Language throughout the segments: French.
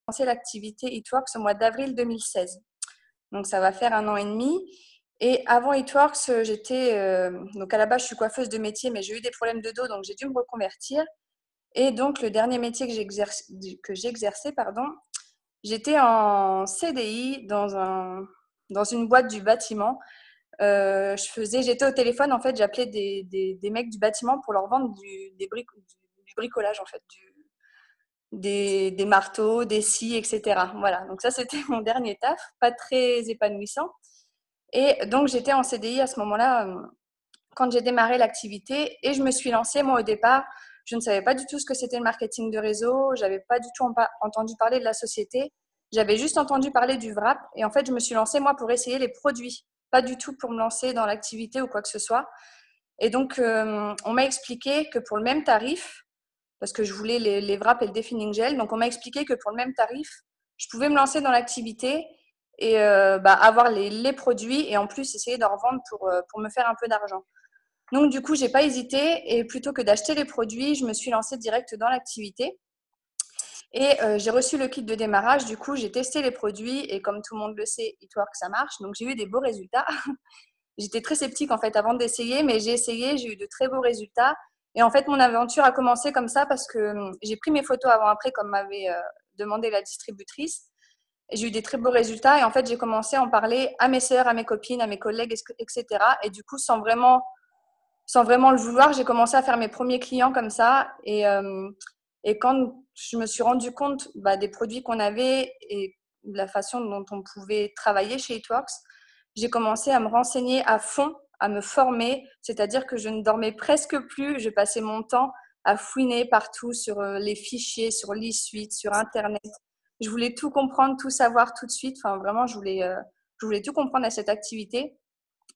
lancé l'activité It Works au mois d'avril 2016. Donc, ça va faire 1 an et demi. Et avant It Works, donc à la base, je suis coiffeuse de métier, mais j'ai eu des problèmes de dos, donc j'ai dû me reconvertir. Et donc, le dernier métier que j'exerçais, j'étais en CDI dans une boîte du bâtiment. J'étais au téléphone, en fait, j'appelais des mecs du bâtiment pour leur vendre du bricolage, en fait, des marteaux, des scies, etc. Voilà, donc ça, c'était mon dernier taf, pas très épanouissant. Et donc, j'étais en CDI à ce moment-là, quand j'ai démarré l'activité, et je me suis lancée, moi, au départ. Je ne savais pas du tout ce que c'était le marketing de réseau, j'avais pas du tout entendu parler de la société, j'avais juste entendu parler du VRAP, et en fait, je me suis lancée, moi, pour essayer les produits, pas du tout pour me lancer dans l'activité ou quoi que ce soit. Et donc, on m'a expliqué que pour le même tarif, parce que je voulais les wraps et le defining gel. Donc, on m'a expliqué que pour le même tarif, je pouvais me lancer dans l'activité et avoir les produits et en plus essayer d'en revendre pour me faire un peu d'argent. Donc, du coup, je n'ai pas hésité et plutôt que d'acheter les produits, je me suis lancée direct dans l'activité. Et j'ai reçu le kit de démarrage. Du coup, j'ai testé les produits et comme tout le monde le sait, It Works, ça marche. Donc, j'ai eu des beaux résultats. J'étais très sceptique en fait avant d'essayer, mais j'ai essayé, j'ai eu de très beaux résultats. Et en fait, mon aventure a commencé comme ça parce que j'ai pris mes photos avant-après comme m'avait demandé la distributrice. Et j'ai eu des très beaux résultats et en fait, j'ai commencé à en parler à mes sœurs, à mes copines, à mes collègues, etc. Et du coup, sans vraiment le vouloir, j'ai commencé à faire mes premiers clients comme ça. Et quand je me suis rendu compte des produits qu'on avait et de la façon dont on pouvait travailler chez It Works, j'ai commencé à me renseigner à fond, à me former, c'est-à-dire que je ne dormais presque plus, je passais mon temps à fouiner partout sur les fichiers, sur l'e-suite, sur Internet. Je voulais tout comprendre, tout savoir tout de suite. Enfin, vraiment, je voulais tout comprendre à cette activité.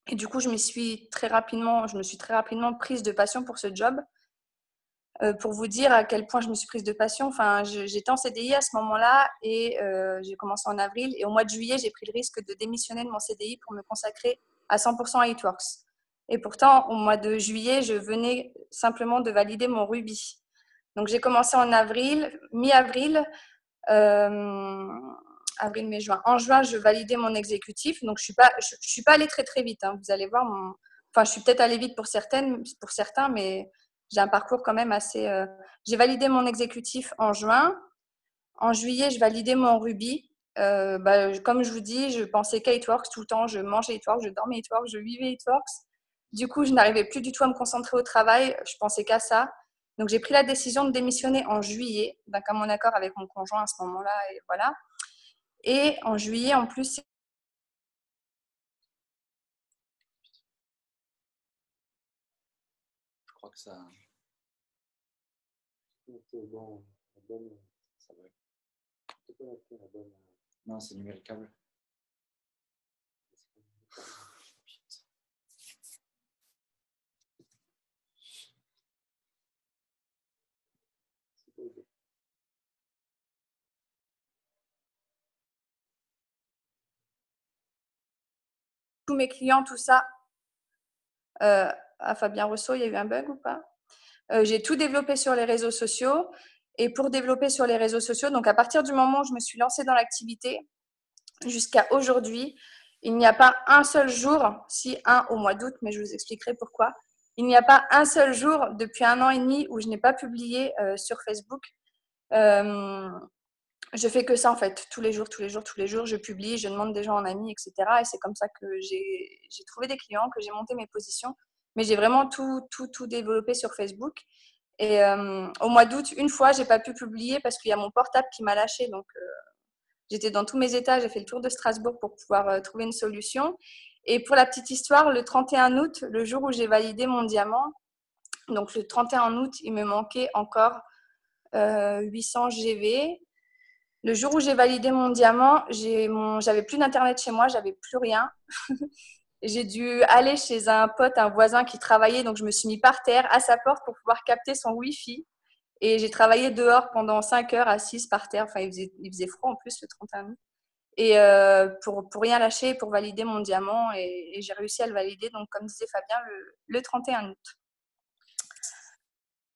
Et du coup, je me suis très rapidement prise de passion pour ce job. Pour vous dire à quel point je me suis prise de passion, enfin, j'étais en CDI à ce moment-là et j'ai commencé en avril. Et au mois de juillet, j'ai pris le risque de démissionner de mon CDI pour me consacrer à 100% à It Works. Et pourtant, au mois de juillet, je venais simplement de valider mon Ruby. Donc, j'ai commencé en avril, mi-avril, euh, avril, mai, juin. En juin, je validais mon exécutif. Donc, je suis pas allée très, très vite. Hein. Vous allez voir, enfin, je suis peut-être allée vite pour certains, mais j'ai un parcours quand même assez… J'ai validé mon exécutif en juin. En juillet, je validais mon Ruby. Comme je vous dis, je pensais qu'à It Works tout le temps. Je mangeais It Works, je dormais It Works, je vivais It Works. Du coup, je n'arrivais plus du tout à me concentrer au travail. Je pensais qu'à ça. Donc, j'ai pris la décision de démissionner en juillet, d'un commun accord avec mon conjoint à ce moment-là. Et voilà. Et en juillet, en plus, Je crois que ça. Bon, la bonne, ça va. Non, c'est numéricable. tous mes clients, tout ça, à Fabien Rousseau, il y a eu un bug ou pas? J'ai tout développé sur les réseaux sociaux. Et pour développer sur les réseaux sociaux, donc à partir du moment où je me suis lancée dans l'activité, jusqu'à aujourd'hui, il n'y a pas un seul jour, si un au mois d'août, mais je vous expliquerai pourquoi, il n'y a pas un seul jour depuis 1 an et demi où je n'ai pas publié sur Facebook. Je fais que ça en fait, tous les jours, je publie, je demande des gens en amis, etc. Et c'est comme ça que j'ai trouvé des clients, que j'ai monté mes positions. Mais j'ai vraiment tout développé sur Facebook. Et au mois d'août, une fois, j'ai pas pu publier parce qu'il y a mon portable qui m'a lâché. Donc, j'étais dans tous mes états, j'ai fait le tour de Strasbourg pour pouvoir trouver une solution. Et pour la petite histoire, le 31 août, le jour où j'ai validé mon diamant, donc le 31 août, il me manquait encore 800 GV. Le jour où j'ai validé mon diamant, j'avais plus d'internet chez moi, j'avais plus rien. J'ai dû aller chez un pote, un voisin qui travaillait, donc je me suis mis par terre à sa porte pour pouvoir capter son Wi-Fi. Et j'ai travaillé dehors pendant 5 heures assise par terre. Enfin, il faisait froid en plus le 31 août. Et pour rien lâcher, pour valider mon diamant. Et j'ai réussi à le valider, donc comme disait Fabien, le 31 août.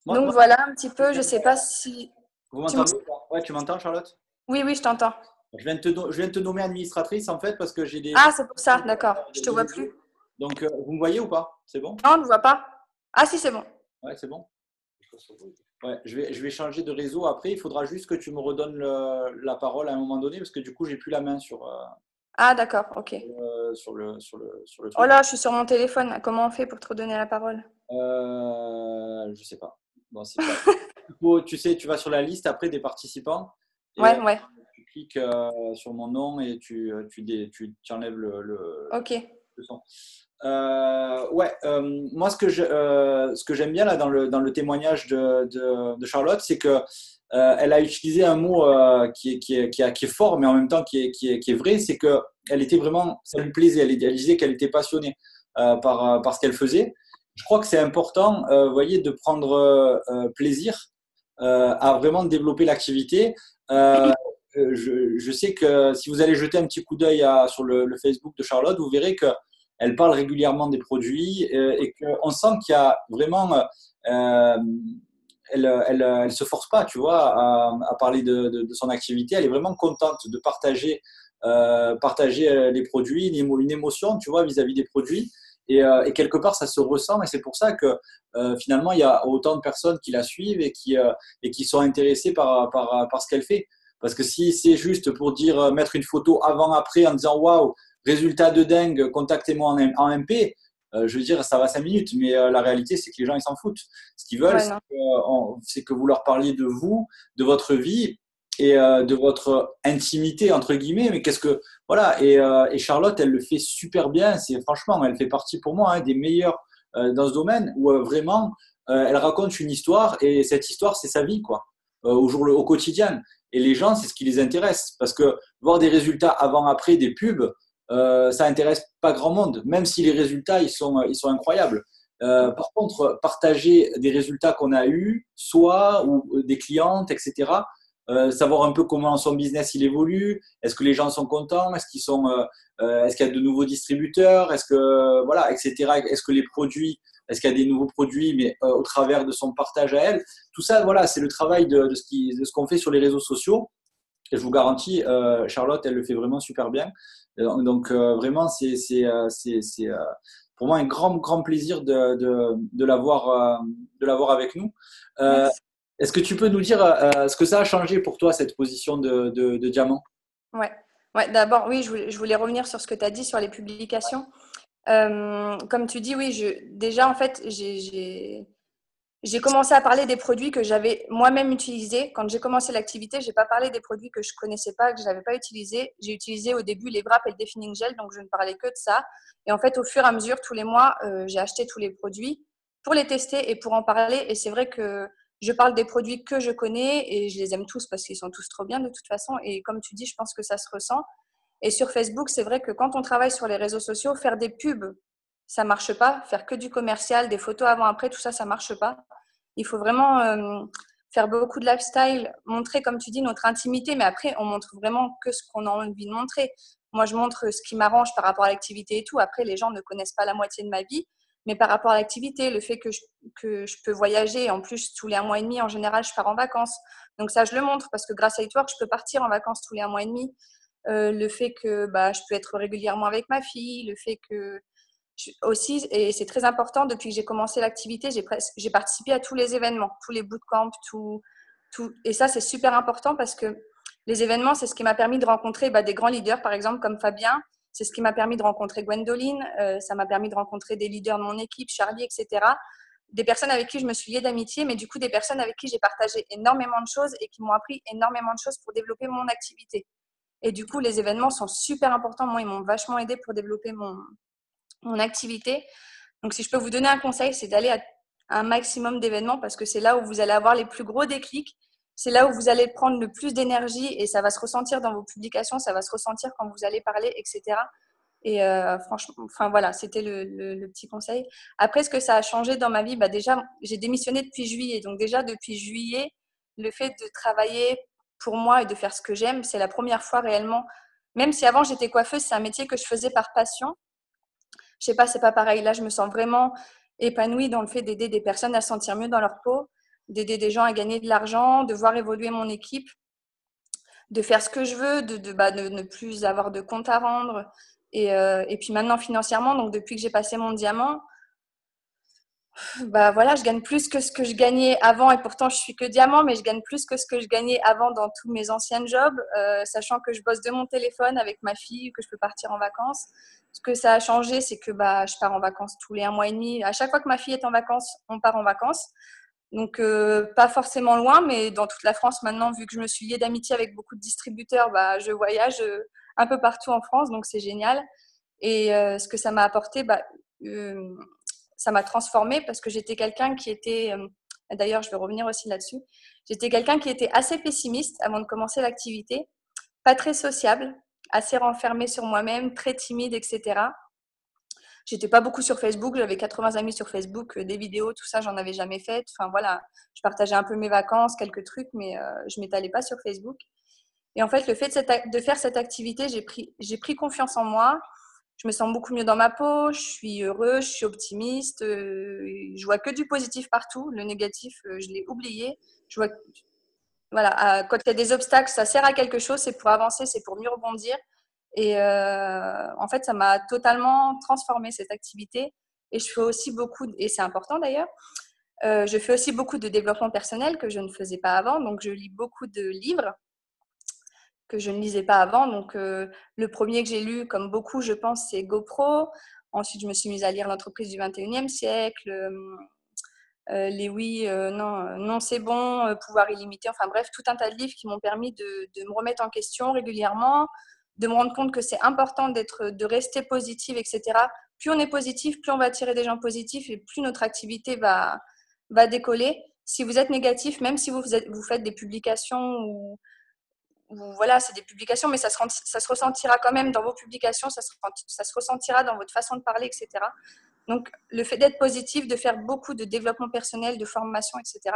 Moi, Donc moi, voilà un petit peu, je ne sais pas si… vous Tu me… m'entendez? Ouais, tu m'entends, Charlotte? Oui, oui, je t'entends. Je viens de te nommer administratrice en fait parce que j'ai Ah, c'est pour ça, d'accord. Je te des vois nouveaux. plus. Donc, vous me voyez ou pas? C'est bon? Non, on ne voit pas. Ah, si, c'est bon. Ouais, c'est bon. Ouais, je vais changer de réseau après. Il faudra juste que tu me redonnes la parole à un moment donné parce que du coup, j'ai plus la main Ah, d'accord, ok. sur le Oh truc. là, je suis sur mon téléphone. Comment on fait pour te redonner la parole? Je sais pas. Bon, c'est pas. Tu sais, tu vas sur la liste après des participants et Ouais, ouais, tu cliques sur mon nom et tu enlèves ok. le son. Ouais, moi ce que j'aime bien là dans le témoignage de Charlotte, c'est que elle a utilisé un mot qui est fort, mais en même temps qui est vrai, c'est que elle était vraiment, ça lui plaisait, elle disait qu'elle était passionnée par ce qu'elle faisait. Je crois que c'est important, vous voyez, de prendre plaisir à vraiment développer l'activité. Euh, je sais que si vous allez jeter un petit coup d'œil sur le Facebook de Charlotte, vous verrez que elle parle régulièrement des produits et qu'on sent qu'il y a vraiment, elle se force pas, tu vois, à parler de son activité. Elle est vraiment contente de partager les produits, une émotion, tu vois, vis-à-vis des produits. Et quelque part, ça se ressent. Et c'est pour ça que finalement, il y a autant de personnes qui la suivent et qui sont intéressées par ce qu'elle fait. Parce que si c'est juste pour dire, mettre une photo avant-après en disant waouh, résultat de dingue, contactez-moi en MP, je veux dire, ça va 5 minutes, mais la réalité, c'est que les gens, ils s'en foutent. Ce qu'ils veulent, Ouais, non. c'est que vous leur parliez de vous, de votre vie et de votre intimité, entre guillemets. Mais qu'est-ce que. Voilà, et Charlotte, elle le fait super bien. Franchement, elle fait partie pour moi des meilleures dans ce domaine où vraiment, elle raconte une histoire et cette histoire, c'est sa vie, quoi, au quotidien. Et les gens, c'est ce qui les intéresse. Parce que voir des résultats avant-après des pubs, ça intéresse pas grand monde, même si les résultats ils sont incroyables. Par contre, partager des résultats qu'on a eus, soit ou des clientes, etc. Savoir un peu comment son business il évolue, est-ce que les gens sont contents, est-ce qu'il y a de nouveaux distributeurs, est-ce que voilà, etc. Est-ce que les produits, est-ce qu'il y a des nouveaux produits, mais au travers de son partage à elle. Tout ça, voilà, c'est le travail de ce qu'on fait sur les réseaux sociaux. Et je vous garantis, Charlotte, elle le fait vraiment super bien. Donc, vraiment, pour moi un grand plaisir de l'avoir avec nous. Euh, Merci. Est-ce que tu peux nous dire ce que ça a changé pour toi, cette position de diamant? Ouais. Ouais, d'abord, oui, je voulais revenir sur ce que tu as dit sur les publications. Comme tu dis, oui, déjà, en fait, j'ai commencé à parler des produits que j'avais moi-même utilisés. Quand j'ai commencé l'activité, je n'ai pas parlé des produits que je ne connaissais pas, que je n'avais pas utilisés. J'ai utilisé au début les wraps et le defining gel, donc je ne parlais que de ça. Et en fait, au fur et à mesure, tous les mois, j'ai acheté tous les produits pour les tester et pour en parler. Et c'est vrai que je parle des produits que je connais et je les aime tous parce qu'ils sont tous trop bien de toute façon. Et comme tu dis, je pense que ça se ressent. Et sur Facebook, c'est vrai que quand on travaille sur les réseaux sociaux, faire des pubs, ça marche pas. Faire que du commercial, des photos avant-après, tout ça, ça marche pas. Il faut vraiment faire beaucoup de lifestyle, montrer, comme tu dis, notre intimité, mais après, on montre vraiment que ce qu'on a envie de montrer. Moi, je montre ce qui m'arrange par rapport à l'activité et tout. Après, les gens ne connaissent pas la moitié de ma vie, mais par rapport à l'activité, le fait que je peux voyager, en plus, tous les 1 mois et demi, en général, je pars en vacances. Donc ça, je le montre parce que grâce à Eatwork, je peux partir en vacances tous les 1 mois et demi. Le fait que bah, je peux être régulièrement avec ma fille, le fait que aussi, et c'est très important, depuis que j'ai commencé l'activité, j'ai participé à tous les événements, tous les bootcamps, tout. Et ça, c'est super important parce que les événements, c'est ce qui m'a permis de rencontrer bah, des grands leaders, par exemple, comme Fabien. C'est ce qui m'a permis de rencontrer Gwendoline. Ça m'a permis de rencontrer des leaders de mon équipe, Charlie, etc. Des personnes avec qui je me suis liée d'amitié, mais du coup, des personnes avec qui j'ai partagé énormément de choses et qui m'ont appris énormément de choses pour développer mon activité. Et du coup, les événements sont super importants. Moi, ils m'ont vachement aidé pour développer mon activité. Donc, si je peux vous donner un conseil, c'est d'aller à un maximum d'événements parce que c'est là où vous allez avoir les plus gros déclics. C'est là où vous allez prendre le plus d'énergie et ça va se ressentir dans vos publications, ça va se ressentir quand vous allez parler, etc. Et franchement, enfin voilà, c'était le petit conseil. Après, ce que ça a changé dans ma vie, bah déjà, j'ai démissionné depuis juillet. Donc déjà, depuis juillet, le fait de travailler pour moi et de faire ce que j'aime, c'est la première fois réellement. Même si avant j'étais coiffeuse, c'est un métier que je faisais par passion. Je sais pas, c'est pas pareil. Là, je me sens vraiment épanouie dans le fait d'aider des personnes à se sentir mieux dans leur peau, d'aider des gens à gagner de l'argent, de voir évoluer mon équipe. de faire ce que je veux, de ne plus avoir de compte à rendre. Et puis maintenant financièrement, donc depuis que j'ai passé mon diamant, bah voilà, je gagne plus que ce que je gagnais avant et pourtant je suis que diamant, mais je gagne plus que ce que je gagnais avant dans tous mes anciens jobs, sachant que je bosse de mon téléphone avec ma fille, que je peux partir en vacances. Ce que ça a changé, c'est que bah, je pars en vacances tous les 1 mois et demi. À chaque fois que ma fille est en vacances, on part en vacances. Donc pas forcément loin, mais dans toute la France maintenant, vu que je me suis liée d'amitié avec beaucoup de distributeurs, bah, je voyage un peu partout en France, donc c'est génial. Et ce que ça m'a apporté, bah, euh, ça m'a transformée parce que j'étais quelqu'un qui était, d'ailleurs je vais revenir aussi là-dessus, j'étais quelqu'un qui était assez pessimiste avant de commencer l'activité, pas très sociable, assez renfermée sur moi-même, très timide, etc. J'étais pas beaucoup sur Facebook, j'avais 80 amis sur Facebook, des vidéos, tout ça, j'en avais jamais fait. Enfin voilà, je partageais un peu mes vacances, quelques trucs, mais je m'étalais pas sur Facebook. Et en fait, le fait de faire cette activité, j'ai pris confiance en moi. Je me sens beaucoup mieux dans ma peau, je suis heureuse, je suis optimiste, je vois que du positif partout. Le négatif, je l'ai oublié. Je vois, voilà, quand il y a des obstacles, ça sert à quelque chose, c'est pour avancer, c'est pour mieux rebondir. Et en fait, ça m'a totalement transformée cette activité. Et je fais aussi beaucoup, et c'est important d'ailleurs, je fais aussi beaucoup de développement personnel que je ne faisais pas avant. Donc, je lis beaucoup de livres que je ne lisais pas avant. Donc, le premier que j'ai lu, comme beaucoup, je pense, c'est GoPro. Ensuite, je me suis mise à lire L'entreprise du 21e siècle, les oui, non, non c'est bon, pouvoir illimité. Enfin bref, tout un tas de livres qui m'ont permis de me remettre en question régulièrement, de me rendre compte que c'est important de rester positive, etc. Plus on est positif, plus on va attirer des gens positifs et plus notre activité va décoller. Si vous êtes négatif, même si vous faites des publications ou voilà, c'est des publications, mais ça se ressentira quand même dans vos publications, ça se ressentira dans votre façon de parler, etc. Donc, le fait d'être positif, de faire beaucoup de développement personnel, de formation, etc.,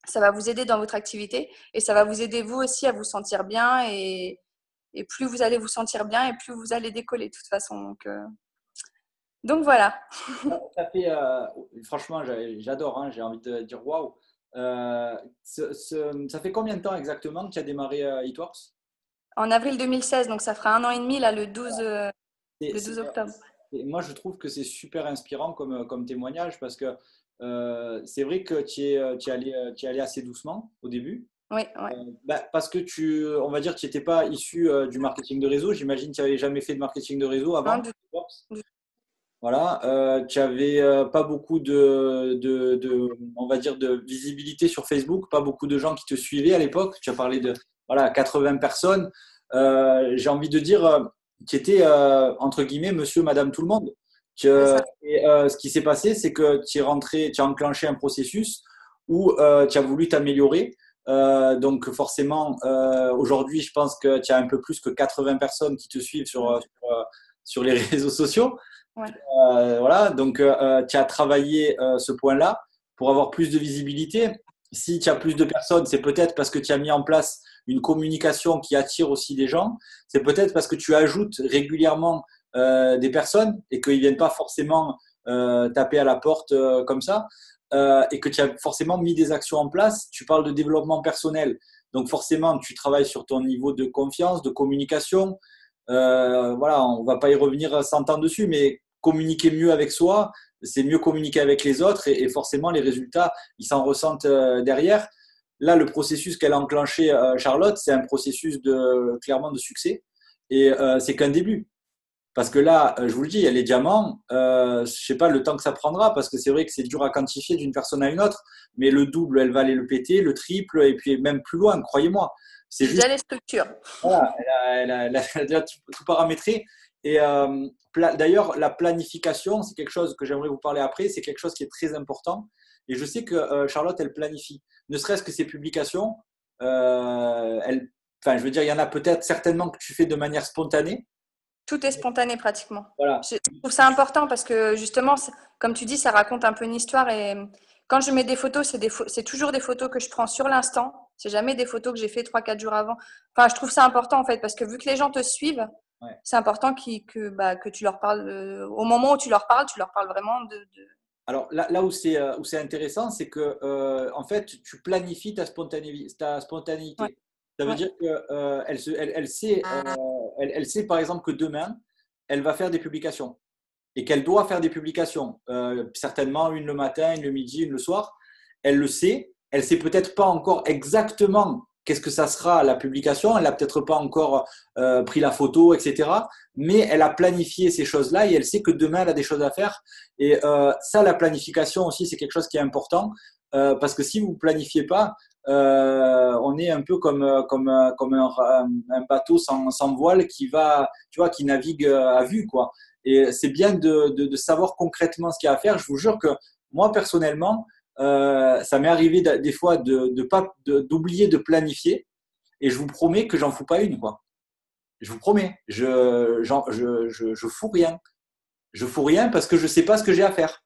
ça va vous aider dans votre activité et ça va vous aider vous aussi à vous sentir bien. Et plus vous allez vous sentir bien et plus vous allez décoller de toute façon. Donc voilà. Ça fait, franchement, j'adore, hein, j'ai envie de dire waouh. Ça fait combien de temps exactement que tu as démarré Eatworks? En avril 2016, donc ça fera 1 an et demi, là, Et le 12 octobre. moi, je trouve que c'est super inspirant comme témoignage parce que c'est vrai que tu es allé assez doucement au début. Oui, ouais. Parce que on va dire, tu n'étais pas issu du marketing de réseau. J'imagine que tu n'avais jamais fait de marketing de réseau Non, avant. du- Voilà, tu n'avais pas beaucoup on va dire, de visibilité sur Facebook, pas beaucoup de gens qui te suivaient à l'époque. Tu as parlé de voilà, 80 personnes. J'ai envie de dire, tu étais, entre guillemets, monsieur, madame, tout le monde. c'est ça. Ce qui s'est passé, c'est que tu es rentré, tu as enclenché un processus où tu as voulu t'améliorer. Donc forcément, aujourd'hui, je pense que tu as un peu plus que 80 personnes qui te suivent sur les réseaux sociaux. Ouais. Voilà, donc tu as travaillé ce point-là pour avoir plus de visibilité. Si tu as plus de personnes, c'est peut-être parce que tu as mis en place une communication qui attire aussi des gens. C'est peut-être parce que tu ajoutes régulièrement des personnes et qu'ils ne viennent pas forcément taper à la porte comme ça. Et que tu as forcément mis des actions en place. Tu parles de développement personnel. Donc forcément, tu travailles sur ton niveau de confiance, de communication. Voilà, on ne va pas y revenir 100 ans dessus, mais communiquer mieux avec soi, c'est mieux communiquer avec les autres et forcément les résultats, ils s'en ressentent derrière. Là, le processus qu'elle a enclenché, Charlotte, c'est un processus clairement de succès et c'est qu'un début. Parce que là, je vous le dis, il y a les diamants, je ne sais pas le temps que ça prendra parce que c'est vrai que c'est dur à quantifier d'une personne à une autre, mais le double, elle va aller le péter, le triple et puis même plus loin, croyez-moi. C'est J'ai juste déjà les structures. voilà, elle a déjà tout paramétré. Et d'ailleurs, la planification, c'est quelque chose que j'aimerais vous parler après. C'est quelque chose qui est très important. Et je sais que Charlotte, elle planifie. Ne serait-ce que ses publications, enfin, je veux dire, il y en a peut-être certainement que tu fais de manière spontanée. Tout est spontané pratiquement. Voilà. Je trouve ça important parce que justement, comme tu dis, ça raconte un peu une histoire. Et quand je mets des photos, c'est toujours des photos que je prends sur l'instant. C'est jamais des photos que j'ai fait 3, 4 jours avant. Enfin, je trouve ça important en fait parce que vu que les gens te suivent, Ouais. c'est important que tu leur parles. Au moment où tu leur parles vraiment de... Alors là où c'est intéressant, c'est que en fait, tu planifies ta spontanéité. Ouais, Ça veut Ouais. dire que elle sait par exemple que demain, elle va faire des publications et qu'elle doit faire des publications, certainement une le matin, une le midi, une le soir. Elle le sait. Elle sait peut-être pas encore exactement qu'est-ce que ça sera la publication. Elle n'a peut-être pas encore pris la photo, etc. Mais elle a planifié ces choses-là et elle sait que demain, elle a des choses à faire. Et ça, la planification aussi, c'est quelque chose qui est important parce que si vous ne planifiez pas, on est un peu comme un bateau sans voile qui va, tu vois, qui navigue à vue, quoi. Et c'est bien de savoir concrètement ce qu'il y a à faire. Je vous jure que moi, personnellement, ça m'est arrivé des fois d'oublier de planifier et je vous promets que j'en fous pas une, quoi. Je vous promets, je fous rien. Je fous rien parce que je sais pas ce que j'ai à faire.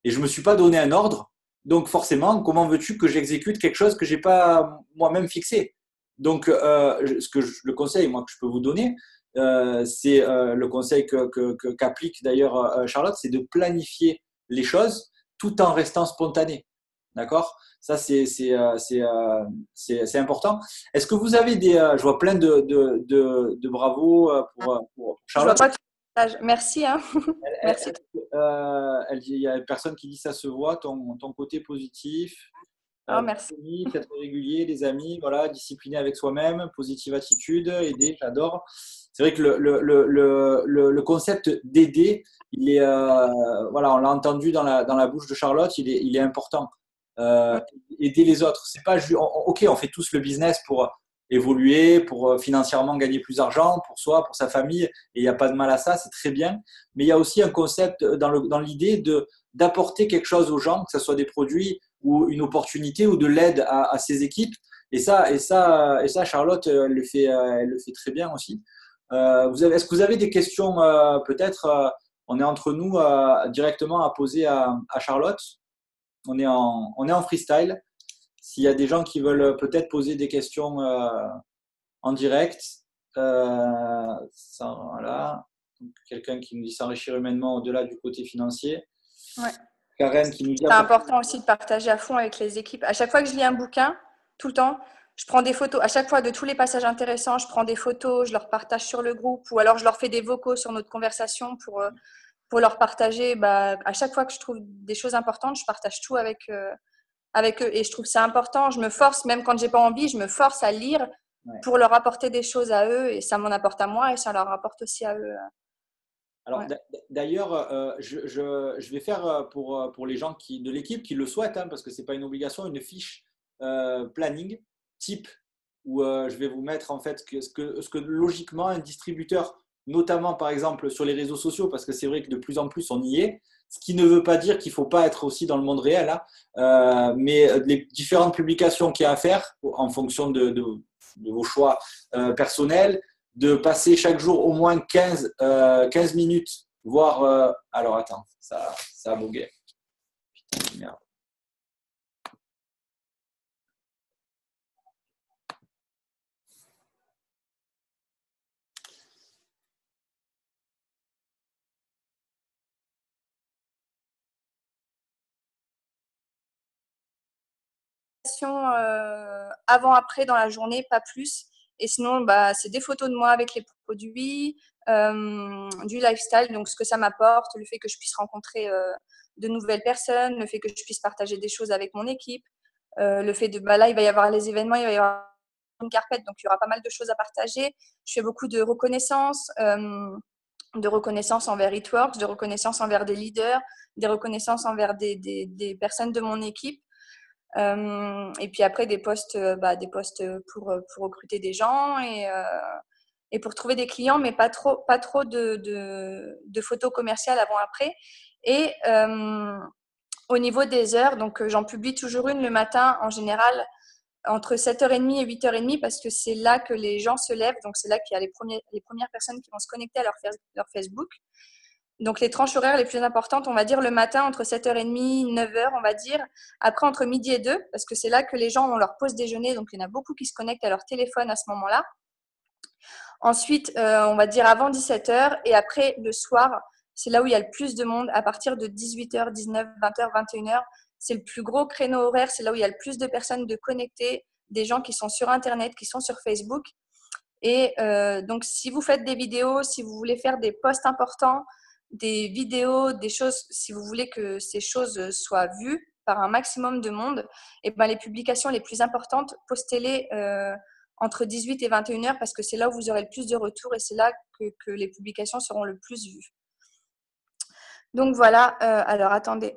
Et je me suis pas donné un ordre. Donc forcément, comment veux-tu que j'exécute quelque chose que j'ai pas moi-même fixé? Donc le conseil moi que je peux vous donner, c'est le conseil qu'applique d'ailleurs Charlotte, c'est de planifier les choses tout en restant spontané. D'accord? Ça c'est important. Est-ce que vous avez je vois plein de bravos pour Je vois Charlotte. pas tout le message. Merci, hein. Merci. Il y a une personne qui dit ça se voit, ton côté positif, Oh, bon merci. tennis, être régulier, les amis, voilà, discipliné avec soi-même, positive attitude, aider, j'adore. C'est vrai que le concept d'aider, il est, voilà, on l'a entendu dans la bouche de Charlotte, il est important. Euh, Ouais. Aider les autres, c'est pas ok, on fait tous le business pour évoluer, pour financièrement gagner plus d'argent, pour soi, pour sa famille, et il n'y a pas de mal à ça, c'est très bien. Mais il y a aussi un concept dans l'idée d'apporter quelque chose aux gens, que ce soit des produits ou une opportunité ou de l'aide à ses équipes. Et ça, Charlotte, elle le fait très bien aussi. Est-ce que vous avez des questions peut-être on est entre nous directement à poser à Charlotte. On est en freestyle. S'il y a des gens qui veulent peut-être poser des questions en direct, voilà. Donc, quelqu'un qui nous dit s'enrichir humainement au-delà du côté financier. Ouais. Karen qui nous dit C'est important aussi de partager à fond avec les équipes. À chaque fois que je lis un bouquin, tout le temps, je prends des photos. À chaque fois de tous les passages intéressants, je prends des photos, je leur partage sur le groupe ou alors je leur fais des vocaux sur notre conversation pour leur partager. Bah, à chaque fois que je trouve des choses importantes, je partage tout avec eux. Et je trouve ça important. Je me force, même quand j'ai pas envie, je me force à lire ouais. pour leur apporter des choses à eux. Et ça m'en apporte à moi et ça leur apporte aussi à eux. Alors Ouais. d'ailleurs, je vais faire pour les gens de l'équipe qui le souhaitent, hein, parce que c'est pas une obligation, une fiche planning type où je vais vous mettre en fait ce que logiquement un distributeur, notamment par exemple sur les réseaux sociaux, parce que c'est vrai que de plus en plus on y est. Ce qui ne veut pas dire qu'il ne faut pas être aussi dans le monde réel, hein, mais les différentes publications qu'il y a à faire en fonction de vos choix personnels, de passer chaque jour au moins 15 minutes, voire. Alors attends, ça a bugué. Putain, merde. Avant-après dans la journée, pas plus. Et sinon, bah, c'est des photos de moi avec les produits, du lifestyle, donc ce que ça m'apporte, le fait que je puisse rencontrer de nouvelles personnes, le fait que je puisse partager des choses avec mon équipe, le fait de, bah là, il va y avoir les événements, il va y avoir une carpette, donc il y aura pas mal de choses à partager. Je fais beaucoup de reconnaissance envers Eatworks, de reconnaissance envers des leaders, des reconnaissances envers des personnes de mon équipe. Et puis après des postes pour recruter des gens et pour trouver des clients, mais pas trop de photos commerciales avant-après. Et au niveau des heures, donc j'en publie toujours une le matin en général entre 7h30 et 8h30 parce que c'est là que les gens se lèvent, donc c'est là qu'il y a les premières personnes qui vont se connecter à leur Facebook. Donc, les tranches horaires les plus importantes, on va dire le matin entre 7h30, 9h, on va dire. Après, entre midi et 2, parce que c'est là que les gens ont leur pause déjeuner. Donc, il y en a beaucoup qui se connectent à leur téléphone à ce moment-là. Ensuite, on va dire avant 17h. Et après, le soir, c'est là où il y a le plus de monde. À partir de 18h, 19h, 20h, 21h, c'est le plus gros créneau horaire. C'est là où il y a le plus de personnes de connectées. des gens qui sont sur Internet, qui sont sur Facebook. Et donc, si vous faites des vidéos, si vous voulez faire des posts importants, des vidéos, des choses, si vous voulez que ces choses soient vues par un maximum de monde, et ben, les publications les plus importantes, postez-les entre 18 et 21 heures parce que c'est là où vous aurez le plus de retours et c'est là que les publications seront le plus vues. Donc voilà, alors attendez,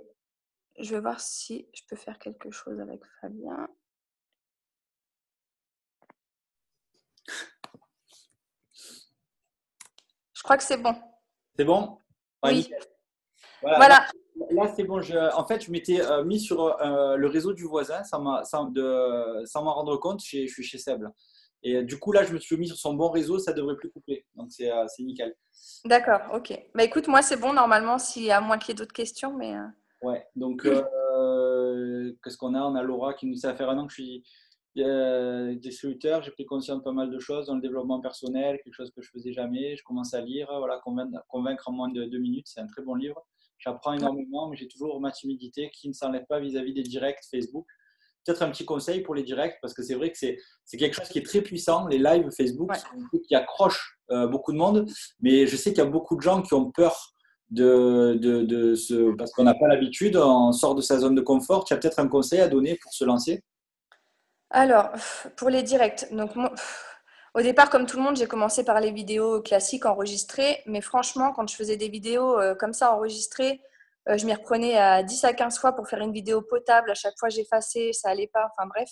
je vais voir si je peux faire quelque chose avec Fabien. Je crois que c'est bon. C'est bon? Ouais, Oui. nickel. Voilà. Voilà. Là, c'est bon. En fait, je m'étais mis sur le réseau du voisin sans m'en rendre compte. Je suis chez Seb. Là. Et du coup, là, je me suis mis sur son bon réseau. Ça devrait plus couper. Donc, c'est nickel. D'accord, ok. Bah écoute, moi c'est bon normalement, à moins qu'il y ait d'autres questions, mais. Ouais. Donc, qu'est-ce qu'on a? On a Laura qui nous dit ça fait un an que je suis distributeur. J'ai pris conscience de pas mal de choses dans le développement personnel, quelque chose que je faisais jamais. Je commence à lire. Voilà, convaincre en moins de 2 minutes. C'est un très bon livre. J'apprends énormément, mais j'ai toujours ma timidité qui ne s'enlève pas vis-à-vis des directs Facebook. Peut-être un petit conseil pour les directs, parce que c'est vrai que c'est quelque chose qui est très puissant. Les lives Facebook, c'est un truc qui accroche beaucoup de monde, mais je sais qu'il y a beaucoup de gens qui ont peur parce qu'on n'a pas l'habitude, on sort de sa zone de confort. Tu as peut-être un conseil à donner pour se lancer? Alors, pour les directs, donc au départ, comme tout le monde, j'ai commencé par les vidéos classiques enregistrées, mais franchement, quand je faisais des vidéos comme ça enregistrées, je m'y reprenais à 10 à 15 fois pour faire une vidéo potable. À chaque fois, j'effaçais, ça allait pas, enfin bref.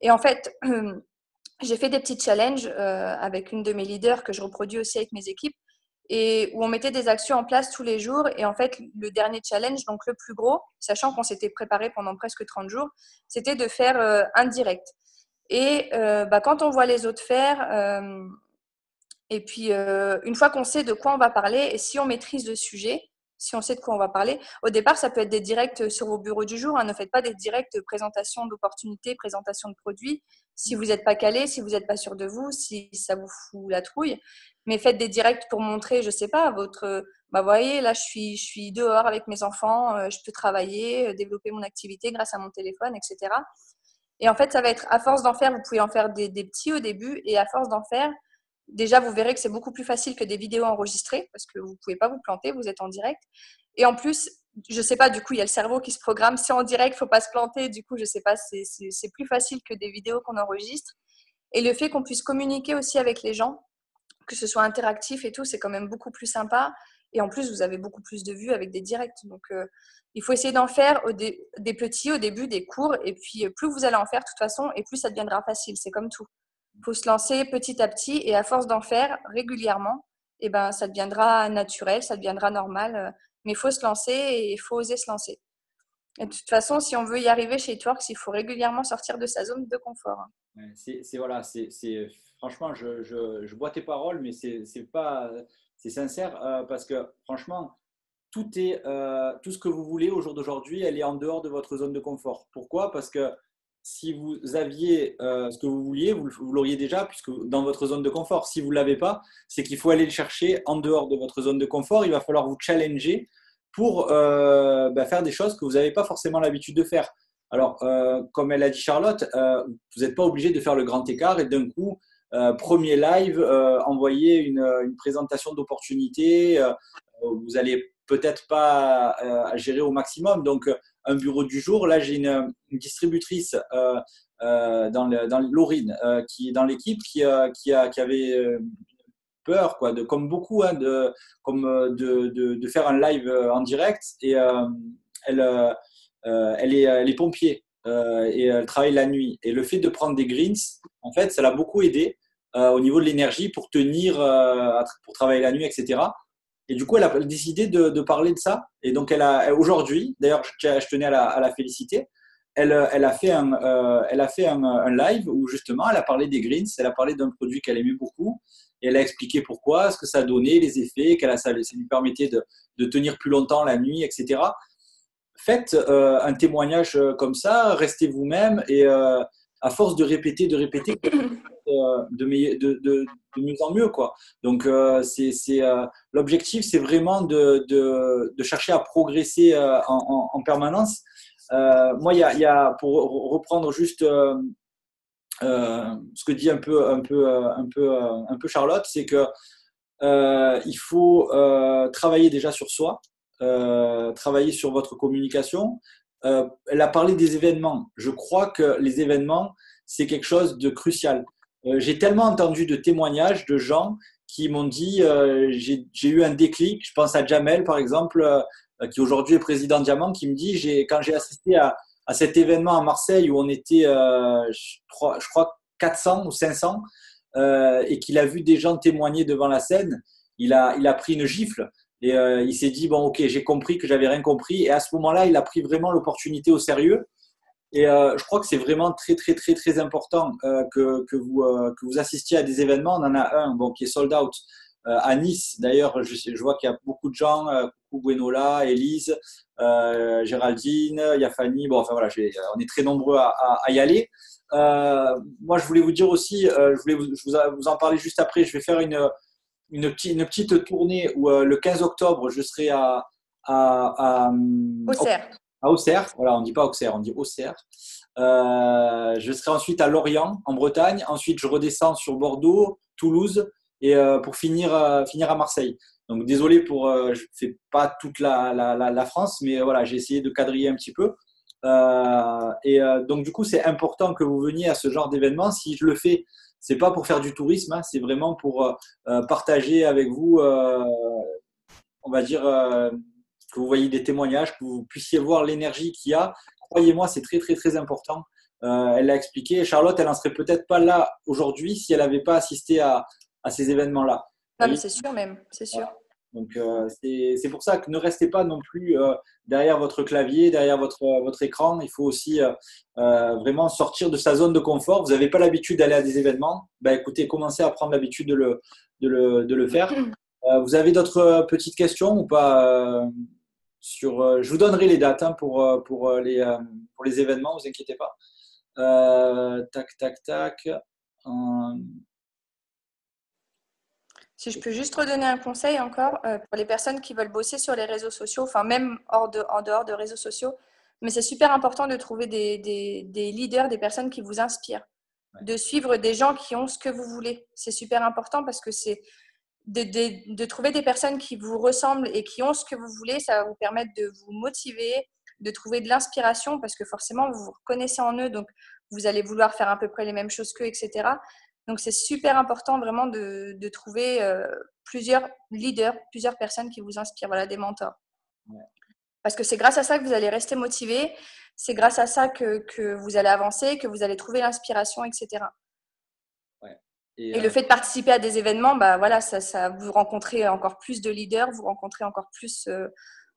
Et en fait, j'ai fait des petits challenges avec une de mes leaders que je reproduis aussi avec mes équipes et où on mettait des actions en place tous les jours. Et en fait, le dernier challenge, donc le plus gros, sachant qu'on s'était préparé pendant presque 30 jours, c'était de faire un direct. Et quand on voit les autres faire, et puis une fois qu'on sait de quoi on va parler, et si on maîtrise le sujet, si on sait de quoi on va parler, au départ, ça peut être des directs sur vos bureaux du jour. Hein, ne faites pas des directs de présentation d'opportunités, présentation de produits. Si vous n'êtes pas calé, si vous n'êtes pas sûr de vous, si ça vous fout la trouille. Mais faites des directs pour montrer, je ne sais pas, votre… Vous voyez, là, je suis dehors avec mes enfants, je peux travailler, développer mon activité grâce à mon téléphone, etc. Et en fait, ça va être, à force d'en faire, vous pouvez en faire des petits au début, et à force d'en faire, déjà, vous verrez que c'est beaucoup plus facile que des vidéos enregistrées, parce que vous ne pouvez pas vous planter, vous êtes en direct. Et en plus, je ne sais pas, du coup, il y a le cerveau qui se programme, c'est en direct, il ne faut pas se planter, du coup, je ne sais pas, c'est plus facile que des vidéos qu'on enregistre. Et le fait qu'on puisse communiquer aussi avec les gens, que ce soit interactif et tout, c'est quand même beaucoup plus sympa. Et en plus, vous avez beaucoup plus de vues avec des directs. Donc, il faut essayer d'en faire des petits au début, des courts. Et puis, plus vous allez en faire, de toute façon, et plus ça deviendra facile. C'est comme tout. Il faut se lancer petit à petit. Et à force d'en faire régulièrement, et ben, ça deviendra naturel, ça deviendra normal. Mais il faut se lancer et il faut oser se lancer. Et de toute façon, si on veut y arriver chez Itworks, il faut régulièrement sortir de sa zone de confort. Voilà, franchement, je bois tes paroles, mais c'est sincère parce que franchement, tout ce que vous voulez au jour d'aujourd'hui, elle est en dehors de votre zone de confort. Pourquoi? Parce que si vous aviez ce que vous vouliez, vous l'auriez déjà, puisque dans votre zone de confort. Si vous ne l'avez pas, c'est qu'il faut aller le chercher en dehors de votre zone de confort. Il va falloir vous challenger pour faire des choses que vous n'avez pas forcément l'habitude de faire. Alors, comme elle a dit Charlotte, vous n'êtes pas obligé de faire le grand écart et d'un coup, premier live, envoyer une présentation d'opportunité. Vous n'allez peut-être pas gérer au maximum. Donc, un bureau du jour, là, j'ai une distributrice dans Laurine qui est dans l'équipe qui avait peur, quoi, comme beaucoup, hein, de faire un live en direct. Et elle est pompier et elle travaille la nuit. Et le fait de prendre des greens, en fait, ça l'a beaucoup aidé au niveau de l'énergie pour tenir, pour travailler la nuit, etc. Et du coup, elle a décidé de parler de ça. Et donc, aujourd'hui, d'ailleurs, je tenais à la féliciter. Elle a fait un live où justement, elle a parlé des greens, elle a parlé d'un produit qu'elle aimait beaucoup. Et elle a expliqué pourquoi, ce que ça donnait, les effets, ça lui permettait de tenir plus longtemps la nuit, etc. Faites un témoignage comme ça, restez vous-même et à force de répéter, de mieux en mieux, quoi. Donc, l'objectif, c'est vraiment de chercher à progresser en permanence. Moi, pour reprendre juste ce que dit un peu Charlotte, c'est que il faut travailler déjà sur soi, travailler sur votre communication. Elle a parlé des événements. Je crois que les événements, c'est quelque chose de crucial. J'ai tellement entendu de témoignages de gens qui m'ont dit j'ai eu un déclic. Je pense à Jamel, par exemple, qui aujourd'hui est président Diamant, qui me dit quand j'ai assisté à cet événement à Marseille où on était, je crois 400 ou 500, et qu'il a vu des gens témoigner devant la scène, il a pris une gifle et il s'est dit, bon, ok, j'ai compris que j'avais rien compris. Et à ce moment-là, il a pris vraiment l'opportunité au sérieux. Et je crois que c'est vraiment très, très, très, très important que vous assistiez à des événements. On en a un bon, qui est sold out à Nice. D'ailleurs, je vois qu'il y a beaucoup de gens. Coucou Gwenola, Élise, Géraldine, il y a Fanny. Bon, enfin voilà, on est très nombreux à y aller. Moi, je voulais vous dire aussi, vous en parler juste après. Je vais faire une petite tournée où le 15 octobre, je serai à, Auxerre. à Auxerre. Voilà, on ne dit pas Auxerre, on dit Auxerre. Je serai ensuite à Lorient, en Bretagne. Ensuite, je redescends sur Bordeaux, Toulouse, et pour finir à Marseille. Donc, désolé je ne fais pas toute la France, mais voilà, j'ai essayé de quadriller un petit peu. Donc, du coup, c'est important que vous veniez à ce genre d'événement. Si je le fais, c'est pas pour faire du tourisme, hein, c'est vraiment pour partager avec vous, on va dire, que vous voyez des témoignages, que vous puissiez voir l'énergie qu'il y a. Croyez-moi, c'est très, très, très important. Elle l'a expliqué. Charlotte, elle n'en serait peut-être pas là aujourd'hui si elle n'avait pas assisté à ces événements-là. Non, Vous mais voyez. c'est sûr même, c'est sûr. Voilà. Donc, c'est pour ça que ne restez pas non plus derrière votre clavier, derrière votre écran. Il faut aussi vraiment sortir de sa zone de confort. Vous n'avez pas l'habitude d'aller à des événements. Ben, écoutez, commencez à prendre l'habitude de le faire. Vous avez d'autres petites questions ou pas je vous donnerai les dates hein, pour les événements, vous inquiétez pas. Tac, tac, tac. Si je peux juste redonner un conseil encore pour les personnes qui veulent bosser sur les réseaux sociaux, enfin même en dehors de réseaux sociaux, mais c'est super important de trouver des leaders, des personnes qui vous inspirent, de suivre des gens qui ont ce que vous voulez. C'est super important parce que c'est de trouver des personnes qui vous ressemblent et qui ont ce que vous voulez, ça va vous permettre de vous motiver, de trouver de l'inspiration parce que forcément vous vous reconnaissez en eux, donc vous allez vouloir faire à peu près les mêmes choses qu'eux, etc. Donc c'est super important vraiment de trouver plusieurs leaders, plusieurs personnes qui vous inspirent, voilà, des mentors. Ouais. Parce que c'est grâce à ça que vous allez rester motivé, c'est grâce à ça que vous allez avancer, que vous allez trouver l'inspiration, etc. Ouais. Et le fait de participer à des événements, bah voilà, ça vous rencontrez encore plus de leaders, vous rencontrez encore plus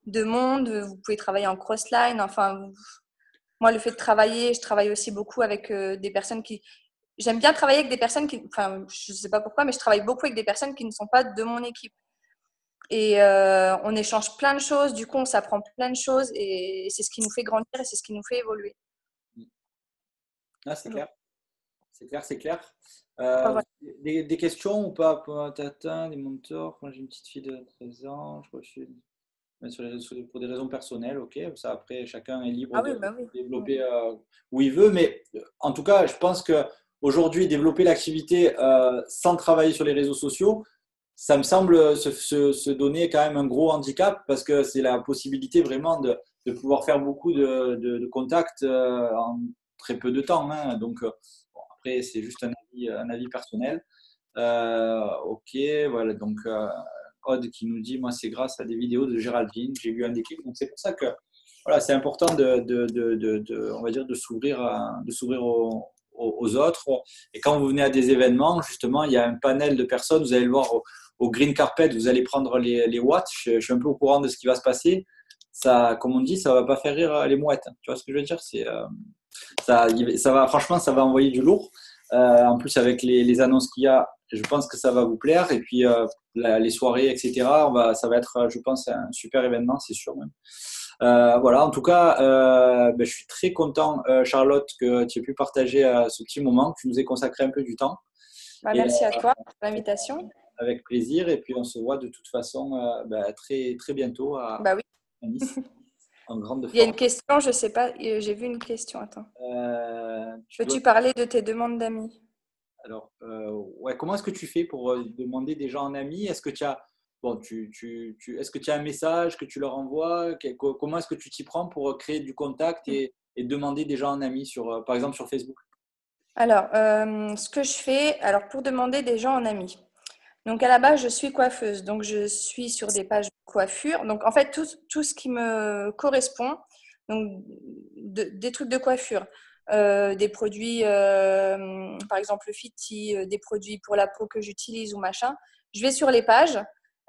de monde, vous pouvez travailler en crossline. Enfin, moi, le fait de travailler, je travaille aussi beaucoup avec des personnes qui. J'aime bien travailler avec des personnes qui. Enfin, je ne sais pas pourquoi, mais je travaille beaucoup avec des personnes qui ne sont pas de mon équipe. Et on échange plein de choses, du coup, on s'apprend plein de choses et c'est ce qui nous fait grandir et c'est ce qui nous fait évoluer. Ah, c'est clair. C'est clair, c'est clair. Voilà. Des questions ou pas des mentors. Quand j'ai une petite fille de 13 ans, je crois que je suis sur les réseaux sociaux pour des raisons personnelles, ok. Ça, après, chacun est libre Ah de oui, bah oui. développer où il veut. Mais en tout cas, je pense qu'aujourd'hui, développer l'activité sans travailler sur les réseaux sociaux, ça me semble se donner quand même un gros handicap parce que c'est la possibilité vraiment de pouvoir faire beaucoup de contacts en très peu de temps. Hein. Donc, bon, après, c'est juste un avis personnel. Ok, voilà. Donc, Aude qui nous dit, moi, c'est grâce à des vidéos de Géraldine, j'ai eu un déclic. Donc, c'est pour ça que voilà, c'est important on va dire, de s'ouvrir aux autres. Et quand vous venez à des événements, justement, il y a un panel de personnes. Vous allez le voir au green carpet, vous allez prendre les watts. Je suis un peu au courant de ce qui va se passer. Ça, comme on dit, ça va pas faire rire les mouettes. Tu vois ce que je veux dire? Ça va, franchement, ça va envoyer du lourd. En plus, avec les annonces qu'il y a, je pense que ça va vous plaire. Et puis, les soirées, etc., ça va être, je pense, un super événement, c'est sûr même. Voilà, en tout cas, je suis très content, Charlotte, que tu aies pu partager ce petit moment, que tu nous aies consacré un peu du temps. Bah, Et, merci à toi pour l'invitation. avec plaisir. Et puis, on se voit de toute façon très, très bientôt Bah oui. à Nice. en grande Il y a une forme. question, je sais pas, j'ai vu une question, attends. Tu dois Peux-tu parler de tes demandes d'amis? Alors, ouais, comment est-ce que tu fais pour demander des gens en ami? Est-ce que tu as, bon, est-ce que tu as un message que tu leur envoies? Comment est-ce que tu t'y prends pour créer du contact et demander des gens en ami sur, par exemple, sur Facebook? Alors, ce que je fais, alors pour demander des gens en ami. Donc à la base, je suis coiffeuse, donc je suis sur des pages de coiffure. Donc en fait, tout ce qui me correspond, donc des trucs de coiffure, des produits, par exemple le Fiti, des produits pour la peau que j'utilise ou machin, je vais sur les pages.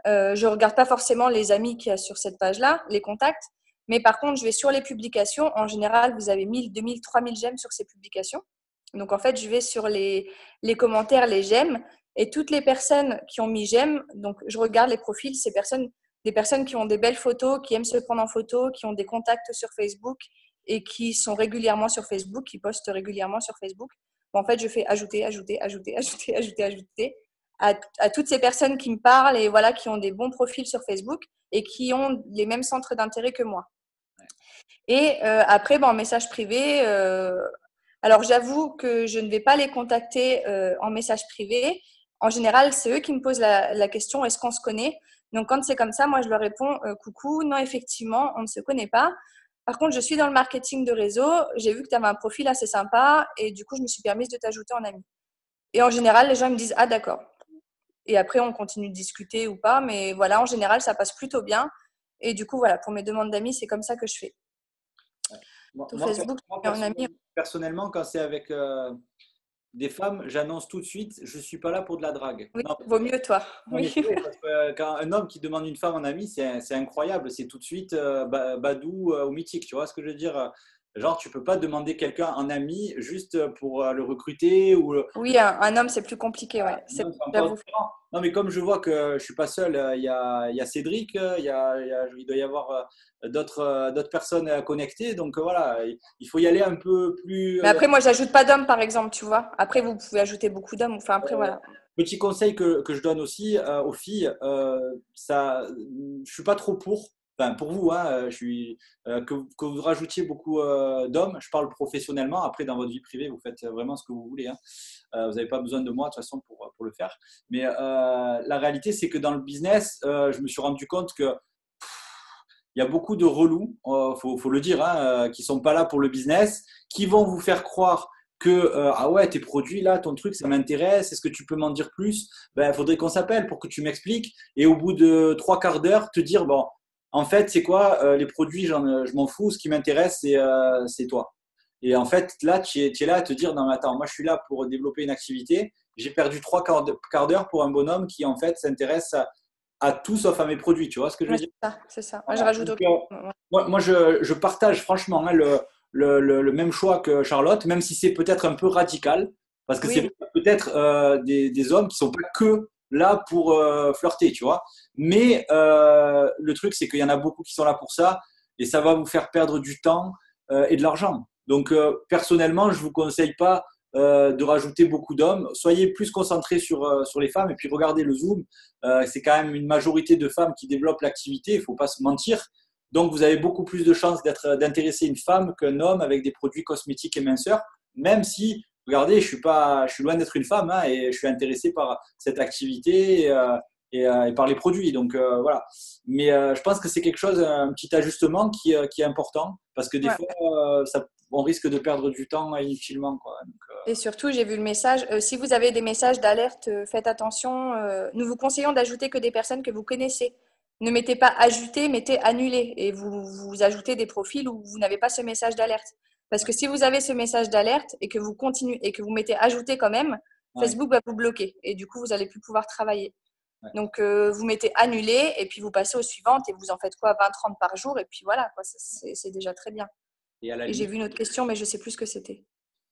Je regarde pas forcément les amis qu'il y a sur cette page-là, les contacts, mais par contre, je vais sur les publications. En général, vous avez 1000, 2000, 3000 j'aime sur ces publications. Donc en fait, je vais sur les commentaires, les j'aime, et toutes les personnes qui ont mis j'aime, donc je regarde les profils, des personnes qui ont des belles photos, qui aiment se prendre en photo, qui ont des contacts sur Facebook et qui sont régulièrement sur Facebook, qui postent régulièrement sur Facebook. Bon, en fait, je fais ajouter, ajouter, ajouter, ajouter, ajouter, ajouter à toutes ces personnes qui me parlent et voilà, qui ont des bons profils sur Facebook et qui ont les mêmes centres d'intérêt que moi. Et après, en message privé, alors j'avoue que je ne vais pas les contacter en message privé. En général, c'est eux qui me posent la question, est-ce qu'on se connaît? Donc quand c'est comme ça, moi je leur réponds, coucou, non, effectivement, on ne se connaît pas. Par contre, je suis dans le marketing de réseau, j'ai vu que tu avais un profil assez sympa et du coup, je me suis permise de t'ajouter en ami. Et en général, les gens me disent, ah d'accord. Et après, on continue de discuter ou pas, mais voilà, en général, ça passe plutôt bien. Et du coup, voilà, pour mes demandes d'amis, c'est comme ça que je fais. Moi, Sur moi, Facebook, moi, je suis en ami. personnellement, quand c'est avec des femmes, j'annonce tout de suite, je suis pas là pour de la drague. Oui, Non, vaut mieux toi. non, mais Oui. c'est vrai, parce que quand un homme qui demande une femme en ami, c'est incroyable. C'est tout de suite Badou ou Mythique. Tu vois ce que je veux dire? Genre, tu peux pas demander quelqu'un en ami juste pour le recruter ou Oui, un homme, c'est plus compliqué, ouais. C'est non, c'est encore j'avoue. différent. Non, mais comme je vois que je suis pas seul, il y a Cédric, il doit y avoir d'autres personnes connectées. Donc voilà, il faut y aller un peu plus. Mais après, moi, j'ajoute pas d'hommes, par exemple, tu vois. Après, vous pouvez ajouter beaucoup d'hommes. Enfin, après, voilà. Petit conseil que je donne aussi aux filles, je suis pas trop pour. Enfin, pour vous, hein, que vous rajoutiez beaucoup d'hommes. Je parle professionnellement. Après, dans votre vie privée, vous faites vraiment ce que vous voulez, hein. Vous n'avez pas besoin de moi de toute façon pour le faire. Mais la réalité, c'est que dans le business, je me suis rendu compte que il y a beaucoup de relous, faut le dire, hein, qui sont pas là pour le business, qui vont vous faire croire que ah ouais, tes produits là, ton truc, ça m'intéresse. Est-ce que tu peux m'en dire plus? Ben, faudrait qu'on s'appelle pour que tu m'expliques. Et au bout de trois quarts d'heure, te dire bon, en fait, c'est quoi les produits, je m'en fous. Ce qui m'intéresse, c'est toi. Et en fait, là, tu es là à te dire non, mais attends, moi, je suis là pour développer une activité. J'ai perdu trois quarts d'heure pour un bonhomme qui en fait s'intéresse à tout sauf à mes produits. Tu vois ce que je veux Ouais, dire? c'est ça, c'est ça. Moi, je Voilà. rajoute Donc, autre chose. Ouais. moi, je partage franchement, hein, le même choix que Charlotte, même si c'est peut-être un peu radical, parce que c'est Oui, peut-être des hommes qui sont pas que là pour flirter, tu vois. Mais le truc, c'est qu'il y en a beaucoup qui sont là pour ça, et ça va vous faire perdre du temps et de l'argent. Donc, personnellement, je vous conseille pas de rajouter beaucoup d'hommes. Soyez plus concentrés sur les femmes, et puis regardez le Zoom. C'est quand même une majorité de femmes qui développent l'activité, il ne faut pas se mentir. Donc, vous avez beaucoup plus de chances d'intéresser une femme qu'un homme avec des produits cosmétiques et minceurs, même si, regardez, je suis loin d'être une femme, hein, et je suis intéressé par cette activité et par les produits. Donc, voilà. Mais je pense que c'est quelque chose, un petit ajustement qui est important parce que des ouais. fois, on risque de perdre du temps inutilement, quoi. Donc, Et surtout, j'ai vu le message. Si vous avez des messages d'alerte, faites attention. Nous vous conseillons d'ajouter que des personnes que vous connaissez. Ne mettez pas ajouter, mettez annuler. Et vous ajoutez des profils où vous n'avez pas ce message d'alerte. Parce que si vous avez ce message d'alerte et que vous continuez et que vous mettez ajouter quand même, ouais, Facebook va vous bloquer. Et du coup, vous n'allez plus pouvoir travailler. ouais. Donc, vous mettez annuler et puis vous passez aux suivantes et vous en faites quoi, 20-30 par jour. Et puis voilà, quoi, c'est déjà très bien. Et à la Et j'ai limite, vu une autre question, mais je ne sais plus ce que c'était.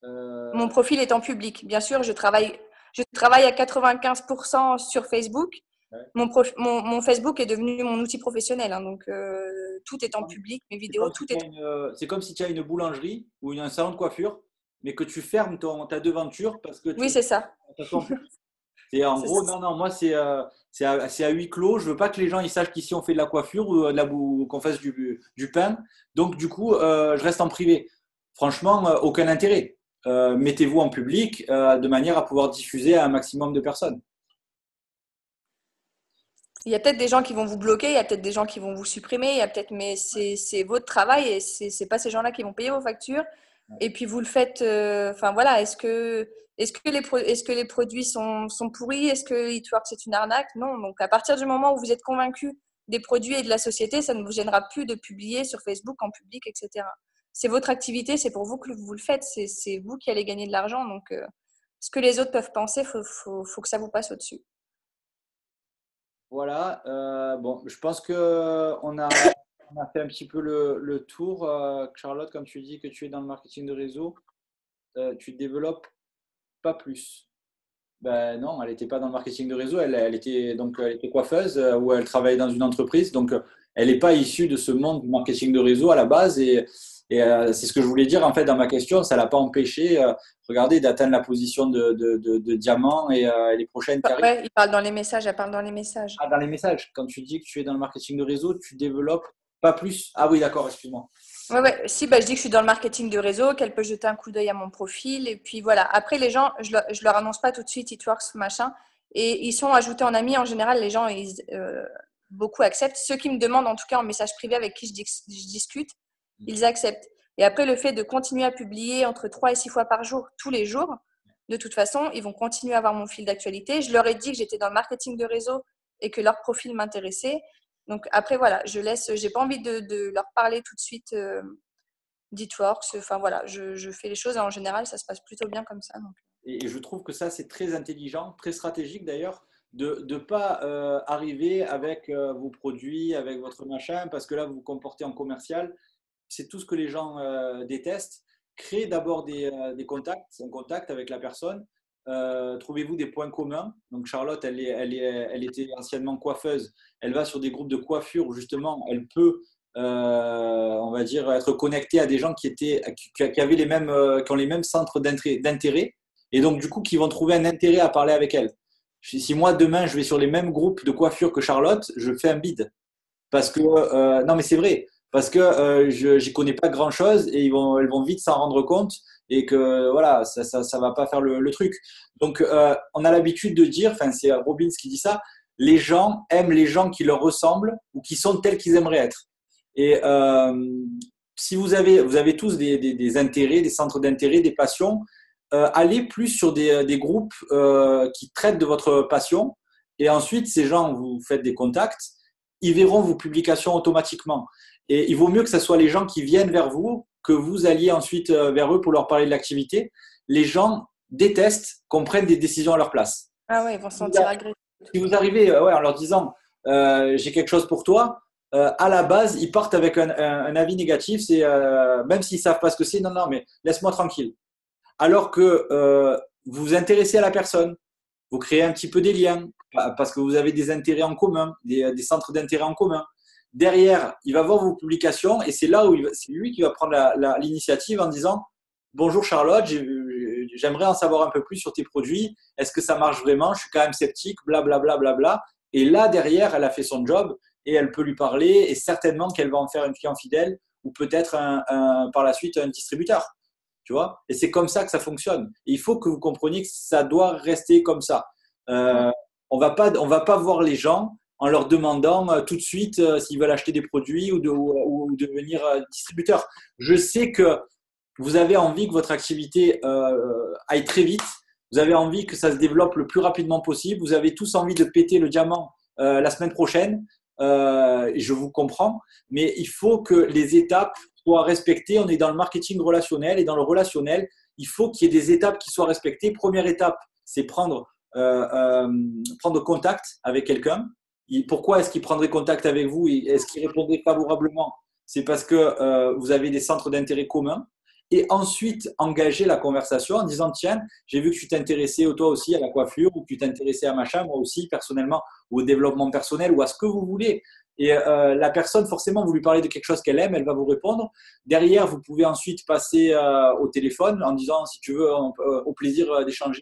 Mon euh, profil est en public. Bien sûr, je travaille à 95% sur Facebook. ouais. Mon Facebook est devenu mon outil professionnel, hein, donc tout C'est est en comme, public, mes c'est vidéos, comme si tout tu est. as c'est comme si tu as une boulangerie ou un salon de coiffure, mais que tu fermes ta devanture parce que tu Oui, veux c'est ça. que ça soit en public. C'est en C'est gros, ça. non, moi, c'est à huis clos. Je veux pas que les gens ils sachent qu'ici on fait de la coiffure ou qu'on fasse du pain. Donc, du coup, je reste en privé. Franchement, aucun intérêt. Mettez-vous en public de manière à pouvoir diffuser à un maximum de personnes. Il y a peut-être des gens qui vont vous bloquer, il y a peut-être des gens qui vont vous supprimer, il y a peut-être, mais c'est votre travail et c'est pas ces gens-là qui vont payer vos factures. Et puis vous le faites, enfin voilà, est-ce que les produits sont pourris? Est-ce que Eatworks c'est une arnaque? Non. Donc à partir du moment où vous êtes convaincu des produits et de la société, ça ne vous gênera plus de publier sur Facebook en public, etc. C'est votre activité, c'est pour vous que vous le faites, c'est vous qui allez gagner de l'argent. Donc ce que les autres peuvent penser, faut que ça vous passe au-dessus. Voilà. Bon, je pense que on a fait un petit peu le tour. Charlotte, comme tu dis que tu es dans le marketing de réseau, tu ne développes pas plus. Ben non, elle n'était pas dans le marketing de réseau. Elle était coiffeuse ou elle travaillait dans une entreprise. Donc, elle n'est pas issue de ce monde du marketing de réseau à la base. Et c'est ce que je voulais dire en fait dans ma question. Ça ne l'a pas empêché, regardez, d'atteindre la position de diamant et les prochaines qui arrivent. Ouais, il parle dans les messages, elle parle dans les messages. Ah, dans les messages, quand tu dis que tu es dans le marketing de réseau, tu développes pas plus. Ah oui, d'accord, excuse-moi. Ouais, ouais. Si, bah, je dis que je suis dans le marketing de réseau, qu'elle peut jeter un coup d'œil à mon profil. Et puis voilà. Après, les gens, je leur annonce pas tout de suite, it works, machin. Et ils sont ajoutés en amis. En général, les gens, beaucoup acceptent. Ceux qui me demandent, en tout cas en message privé avec qui je discute, ils acceptent. Et après, le fait de continuer à publier entre 3 et 6 fois par jour, tous les jours, de toute façon, ils vont continuer à avoir mon fil d'actualité. Je leur ai dit que j'étais dans le marketing de réseau et que leur profil m'intéressait. Donc après, voilà, je laisse, j'ai pas envie de leur parler tout de suite d'Eatworks. Enfin voilà, je fais les choses et en général, ça se passe plutôt bien comme ça. Donc. Et je trouve que ça, c'est très intelligent, très stratégique d'ailleurs, de ne pas arriver avec vos produits, avec votre machin, parce que là, vous vous comportez en commercial. C'est tout ce que les gens détestent. Créez d'abord des contacts, un contact avec la personne. Trouvez-vous des points communs. Donc Charlotte, elle était anciennement coiffeuse. Elle va sur des groupes de coiffure où justement, elle peut, on va dire, être connectée à des gens qui avaient qui ont les mêmes centres d'intérêt et donc du coup qui vont trouver un intérêt à parler avec elle. Si moi demain je vais sur les mêmes groupes de coiffure que Charlotte, je fais un bide parce que non mais c'est vrai parce que je n'y connais pas grand chose et elles vont vite s'en rendre compte et que voilà ça va pas faire le truc. Donc on a l'habitude de dire, enfin c'est Robbins qui dit ça, les gens aiment les gens qui leur ressemblent ou qui sont tels qu'ils aimeraient être. Et si vous avez tous des intérêts, des centres d'intérêt, des passions, allez plus sur des groupes qui traitent de votre passion. Et ensuite, ces gens, vous faites des contacts, ils verront vos publications automatiquement. Et il vaut mieux que ce soit les gens qui viennent vers vous, que vous alliez ensuite vers eux pour leur parler de l'activité. Les gens détestent qu'on prenne des décisions à leur place. Ah ouais, ils vont se sentir agressés. Si vous arrivez ouais, en leur disant j'ai quelque chose pour toi, à la base, ils partent avec un avis négatif. C'est même s'ils ne savent pas ce que c'est, non, non, mais laisse-moi tranquille. Alors que vous vous intéressez à la personne, vous créez un petit peu des liens parce que vous avez des intérêts en commun, des centres d'intérêt en commun. Derrière, il va voir vos publications et c'est là où c'est lui qui va prendre l'initiative en disant bonjour Charlotte, j'aimerais en savoir un peu plus sur tes produits. Est-ce que ça marche vraiment? Je suis quand même sceptique, blablabla. Bla, bla, bla. Et là, derrière, elle a fait son job et elle peut lui parler et certainement qu'elle va en faire un client fidèle ou peut-être par la suite un distributeur. Tu vois? Et c'est comme ça que ça fonctionne. Et il faut que vous compreniez que ça doit rester comme ça. On va pas voir les gens en leur demandant tout de suite s'ils veulent acheter des produits ou devenir distributeur. Je sais que vous avez envie que votre activité aille très vite. Vous avez envie que ça se développe le plus rapidement possible. Vous avez tous envie de péter le diamant la semaine prochaine. Je vous comprends. Mais il faut que les étapes soient respectées. On est dans le marketing relationnel et dans le relationnel, il faut qu'il y ait des étapes qui soient respectées. Première étape, c'est prendre contact avec quelqu'un. Pourquoi est-ce qu'il prendrait contact avec vous? Est-ce qu'il répondrait favorablement? C'est parce que vous avez des centres d'intérêt communs. Et ensuite, engager la conversation en disant tiens, j'ai vu que tu t'intéressais toi aussi à la coiffure ou que tu t'intéressais à machin, moi aussi personnellement, ou au développement personnel ou à ce que vous voulez. Et la personne, forcément, vous lui parlez de quelque chose qu'elle aime, elle va vous répondre. Derrière, vous pouvez ensuite passer au téléphone en disant si tu veux, au plaisir d'échanger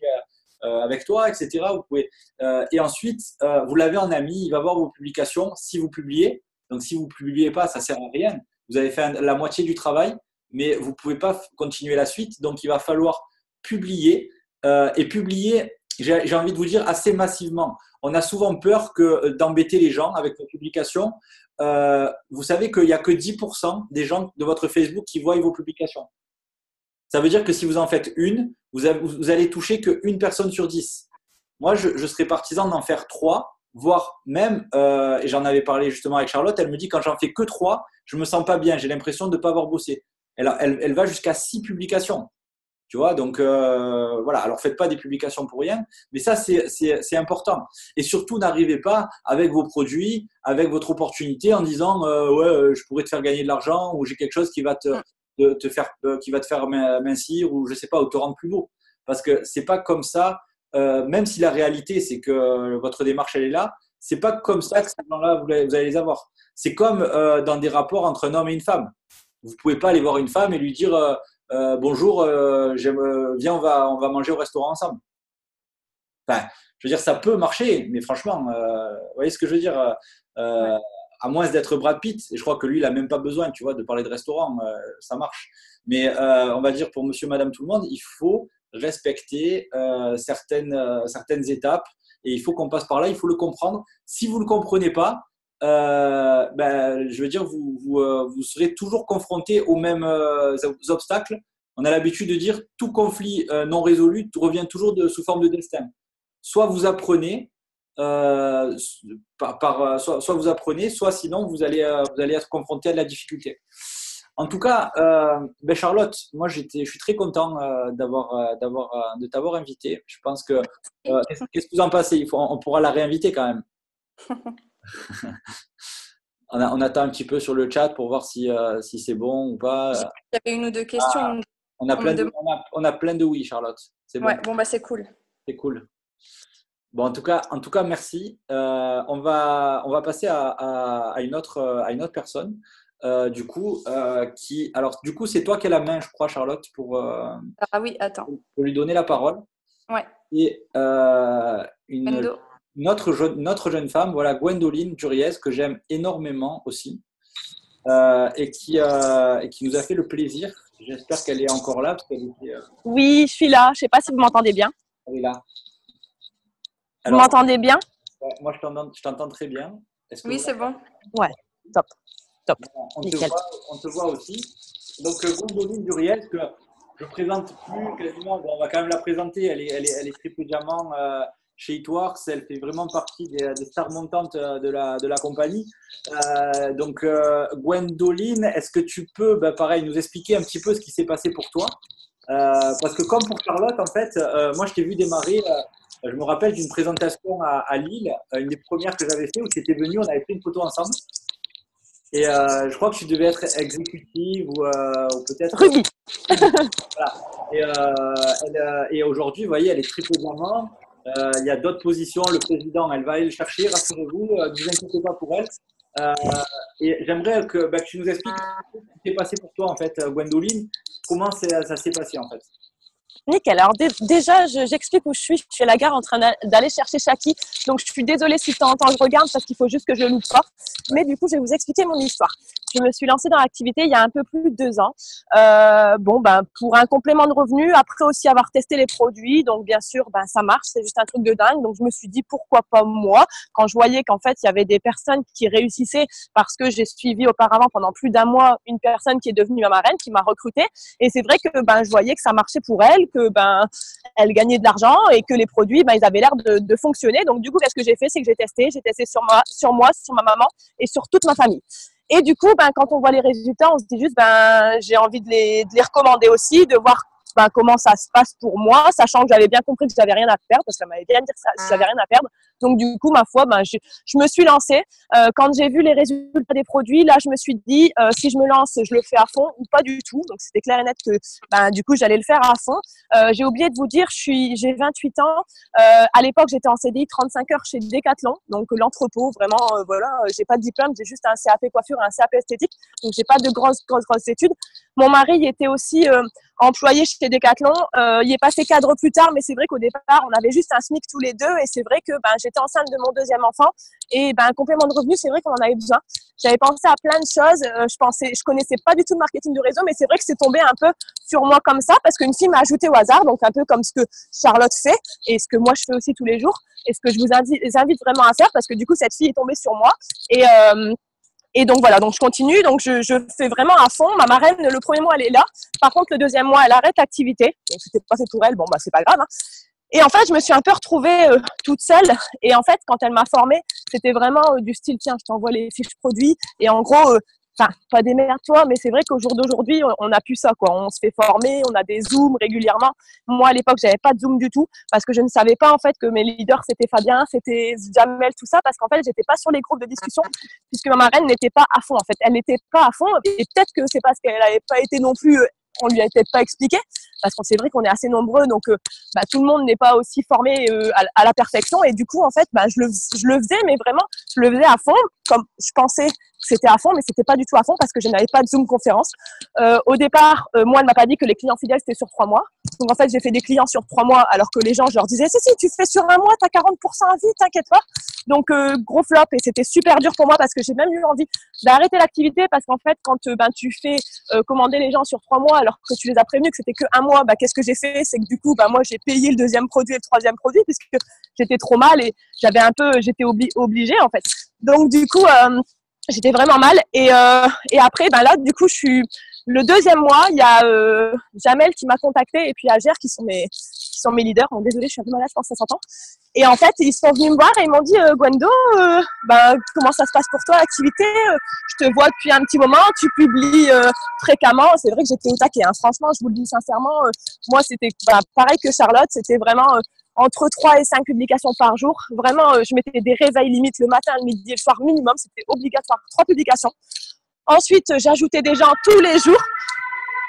avec toi, etc. Vous pouvez, et ensuite, vous l'avez en ami, il va voir vos publications si vous publiez. Donc, si vous ne publiez pas, ça ne sert à rien. Vous avez fait la moitié du travail, mais vous ne pouvez pas continuer la suite. Donc, il va falloir publier et publier, j'ai envie de vous dire, assez massivement. On a souvent peur d'embêter les gens avec vos publications. Vous savez qu'il n'y a que 10% des gens de votre Facebook qui voient vos publications. Ça veut dire que si vous en faites une, vous allez toucher qu'une personne sur 10. Moi, je serais partisan d'en faire 3, voire même, et j'en avais parlé justement avec Charlotte, elle me dit quand j'en fais que 3, je ne me sens pas bien, j'ai l'impression de ne pas avoir bossé. Elle va jusqu'à 6 publications. Tu vois, donc voilà. Alors, faites pas des publications pour rien, mais ça, c'est important. Et surtout, n'arrivez pas avec vos produits, avec votre opportunité en disant ouais, je pourrais te faire gagner de l'argent ou j'ai quelque chose qui va te faire mincir ou je sais pas, ou te rendre plus beau. Parce que c'est pas comme ça, même si la réalité, c'est que votre démarche, elle est là, c'est pas comme ça que ces gens-là, vous allez les avoir. C'est comme dans des rapports entre un homme et une femme. Vous pouvez pas aller voir une femme et lui dire bonjour, viens, on va manger au restaurant ensemble. Enfin, je veux dire, ça peut marcher, mais franchement, vous voyez ce que je veux dire Ouais. à moins d'être Brad Pitt, et je crois que lui, il n'a même pas besoin, tu vois, de parler de restaurant, ça marche. Mais on va dire pour monsieur, madame, tout le monde, il faut respecter certaines étapes et il faut qu'on passe par là, il faut le comprendre. Si vous ne le comprenez pas, je veux dire, vous serez toujours confronté aux mêmes obstacles. On a l'habitude de dire tout conflit non résolu revient toujours sous forme de destin. Soit vous apprenez, soit vous apprenez, soit sinon vous allez être confronté à de la difficulté. En tout cas, Charlotte, moi je suis très content de t'avoir invité. Je pense que qu'est-ce que vous en pensez? On pourra la réinviter quand même. On attend un petit peu sur le chat pour voir si c'est bon ou pas. J'avais une ou deux questions. On a plein de oui, Charlotte. C'est bon. Ouais, bon, bah, c'est cool. C'est cool. Bon, en tout cas, merci. On va passer à une autre personne. Du coup, c'est toi qui as la main, je crois, Charlotte, pour Ah oui, attends. lui donner la parole. Ouais. Et Endo. notre jeune femme, voilà, Gwendoline Duriez, que j'aime énormément aussi, et qui nous a fait le plaisir. J'espère qu'elle est encore là. Parce qu'elle était, Oui, je suis là. Je ne sais pas si vous m'entendez bien. elle est là. Vous m'entendez bien? Ouais, moi, je t'entends très bien. Oui, c'est bon. Ouais, top. On Nickel. te voit aussi. Donc, Gwendoline Duriez, que je ne présente plus quasiment. Bon, on va quand même la présenter. Elle est triple diamant chez Itworks. Elle fait vraiment partie des stars montantes de la compagnie. Donc, Gwendoline, est-ce que tu peux, pareil, nous expliquer un petit peu ce qui s'est passé pour toi? Parce que comme pour Charlotte, en fait, moi, je t'ai vu démarrer. Je me rappelle d'une présentation à Lille, une des premières que j'avais fait, où tu étais venu, on avait pris une photo ensemble. Et je crois que tu devais être exécutive ou peut-être. Ruby. Voilà. Et aujourd'hui, vous voyez, elle est triple diamant. Il y a d'autres positions. Le président, elle va aller le chercher, rassurez-vous. Ne vous inquiétez pas pour elle. Et j'aimerais que tu nous expliques ce qui s'est passé pour toi, en fait, Gwendoline. Comment ça s'est passé, en fait? Nickel. Alors déjà, j'explique où je suis. Je suis à la gare en train d'aller chercher Shaki. Donc, je suis désolée si de temps en temps je regarde parce qu'il faut juste que je loupe pas. Mais du coup, je vais vous expliquer mon histoire. Je me suis lancée dans l'activité il y a un peu plus de 2 ans. Pour un complément de revenu, après aussi avoir testé les produits. Donc, bien sûr, ça marche. C'est juste un truc de dingue. Donc, je me suis dit, pourquoi pas moi? Quand je voyais qu'en fait, il y avait des personnes qui réussissaient parce que j'ai suivi auparavant pendant plus d'1 mois une personne qui est devenue ma marraine, qui m'a recrutée. Et c'est vrai que je voyais que ça marchait pour elle, que elle gagnait de l'argent et que les produits, ils avaient l'air de fonctionner. Donc, du coup, qu'est-ce que j'ai fait? C'est que j'ai testé sur moi, sur ma maman et sur toute ma famille. Et du coup, quand on voit les résultats, on se dit juste, j'ai envie de les recommander aussi, de voir comment ça se passe pour moi, sachant que j'avais bien compris que j'avais rien à perdre, parce qu'elle m'avait bien dit ça, j'avais rien à perdre. Donc, du coup, ma foi, je me suis lancée. Quand j'ai vu les résultats des produits, là, je me suis dit, si je me lance, je le fais à fond ou pas du tout. Donc, c'était clair et net que, du coup, j'allais le faire à fond. J'ai oublié de vous dire, j'ai 28 ans. À l'époque, j'étais en CDI 35 heures chez Decathlon. Donc, l'entrepôt, vraiment, voilà, j'ai pas de diplôme, j'ai juste un CAP coiffure et un CAP esthétique. Donc, j'ai pas de grosses études. Mon mari était aussi employé chez Decathlon. Il est passé cadre plus tard, mais c'est vrai qu'au départ, on avait juste un SMIC tous les deux. Et c'est vrai que j'étais enceinte de mon deuxième enfant. Et un complément de revenu, c'est vrai qu'on en avait besoin. J'avais pensé à plein de choses. Je connaissais pas du tout le marketing de réseau, mais c'est vrai que c'est tombé un peu sur moi comme ça, parce qu'une fille m'a ajouté au hasard, donc un peu comme ce que Charlotte fait et ce que moi je fais aussi tous les jours, et ce que je vous invite vraiment à faire, parce que du coup cette fille est tombée sur moi. Et donc voilà, donc je continue, donc je fais vraiment à fond. Ma marraine, le premier mois, elle est là. Par contre, le deuxième mois, elle arrête l'activité. Donc c'était pas fait pour elle, bon c'est pas grave, hein. Et en fait, je me suis un peu retrouvée toute seule. Et en fait, quand elle m'a formée, c'était vraiment du style, tiens, je t'envoie les fiches produits. Et en gros, pas démerde-toi, mais c'est vrai qu'au jour d'aujourd'hui, on a plus ça, quoi. On se fait former, on a des Zooms régulièrement. Moi, à l'époque, j'avais pas de Zoom du tout, parce que je ne savais pas, en fait, que mes leaders, c'était Fabien, c'était Jamel, tout ça, parce qu'en fait, j'étais pas sur les groupes de discussion, puisque ma marraine n'était pas à fond, en fait. Elle n'était pas à fond, et peut-être que c'est parce qu'elle n'avait pas été non plus, on lui a peut-être pas expliqué, parce qu'on c'est vrai qu'on est assez nombreux, donc tout le monde n'est pas aussi formé à la perfection, et du coup, en fait, je le faisais, mais vraiment, je le faisais à fond, comme je pensais que c'était à fond, mais c'était pas du tout à fond, parce que je n'avais pas de Zoom conférence. Au départ, moi, elle m'a pas dit que les clients fidèles, c'était sur 3 mois. Donc, en fait, j'ai fait des clients sur 3 mois, alors que les gens, je leur disais, si, tu fais sur un mois, t'as 40% à vie, t'inquiète pas. Donc, gros flop, et c'était super dur pour moi, parce que j'ai même eu envie d'arrêter l'activité, parce qu'en fait, quand tu fais commander les gens sur 3 mois, alors que tu les as prévenus que c'était que 1 mois, qu'est-ce que j'ai fait? C'est que du coup, moi, j'ai payé le deuxième produit et le troisième produit, puisque j'étais trop mal et j'étais obligée, en fait. Donc, du coup, j'étais vraiment mal. Et après, là, du coup, le deuxième mois, il y a Jamel qui m'a contacté, et puis Agère qui sont mes leaders. Bon, désolée, je suis un peu malade, je pense que ça s'entend. Et en fait, ils sont venus me voir et ils m'ont dit, Gwendo, comment ça se passe pour toi, l'activité? Je te vois depuis un petit moment, tu publies fréquemment. C'est vrai que j'étais au taquet, hein. Franchement, je vous le dis sincèrement. Moi, c'était pareil que Charlotte, c'était vraiment entre 3 et 5 publications par jour. Vraiment, je mettais des réveils limites le matin, le midi et le soir minimum. C'était obligatoire, 3 publications. Ensuite, j'ajoutais des gens tous les jours.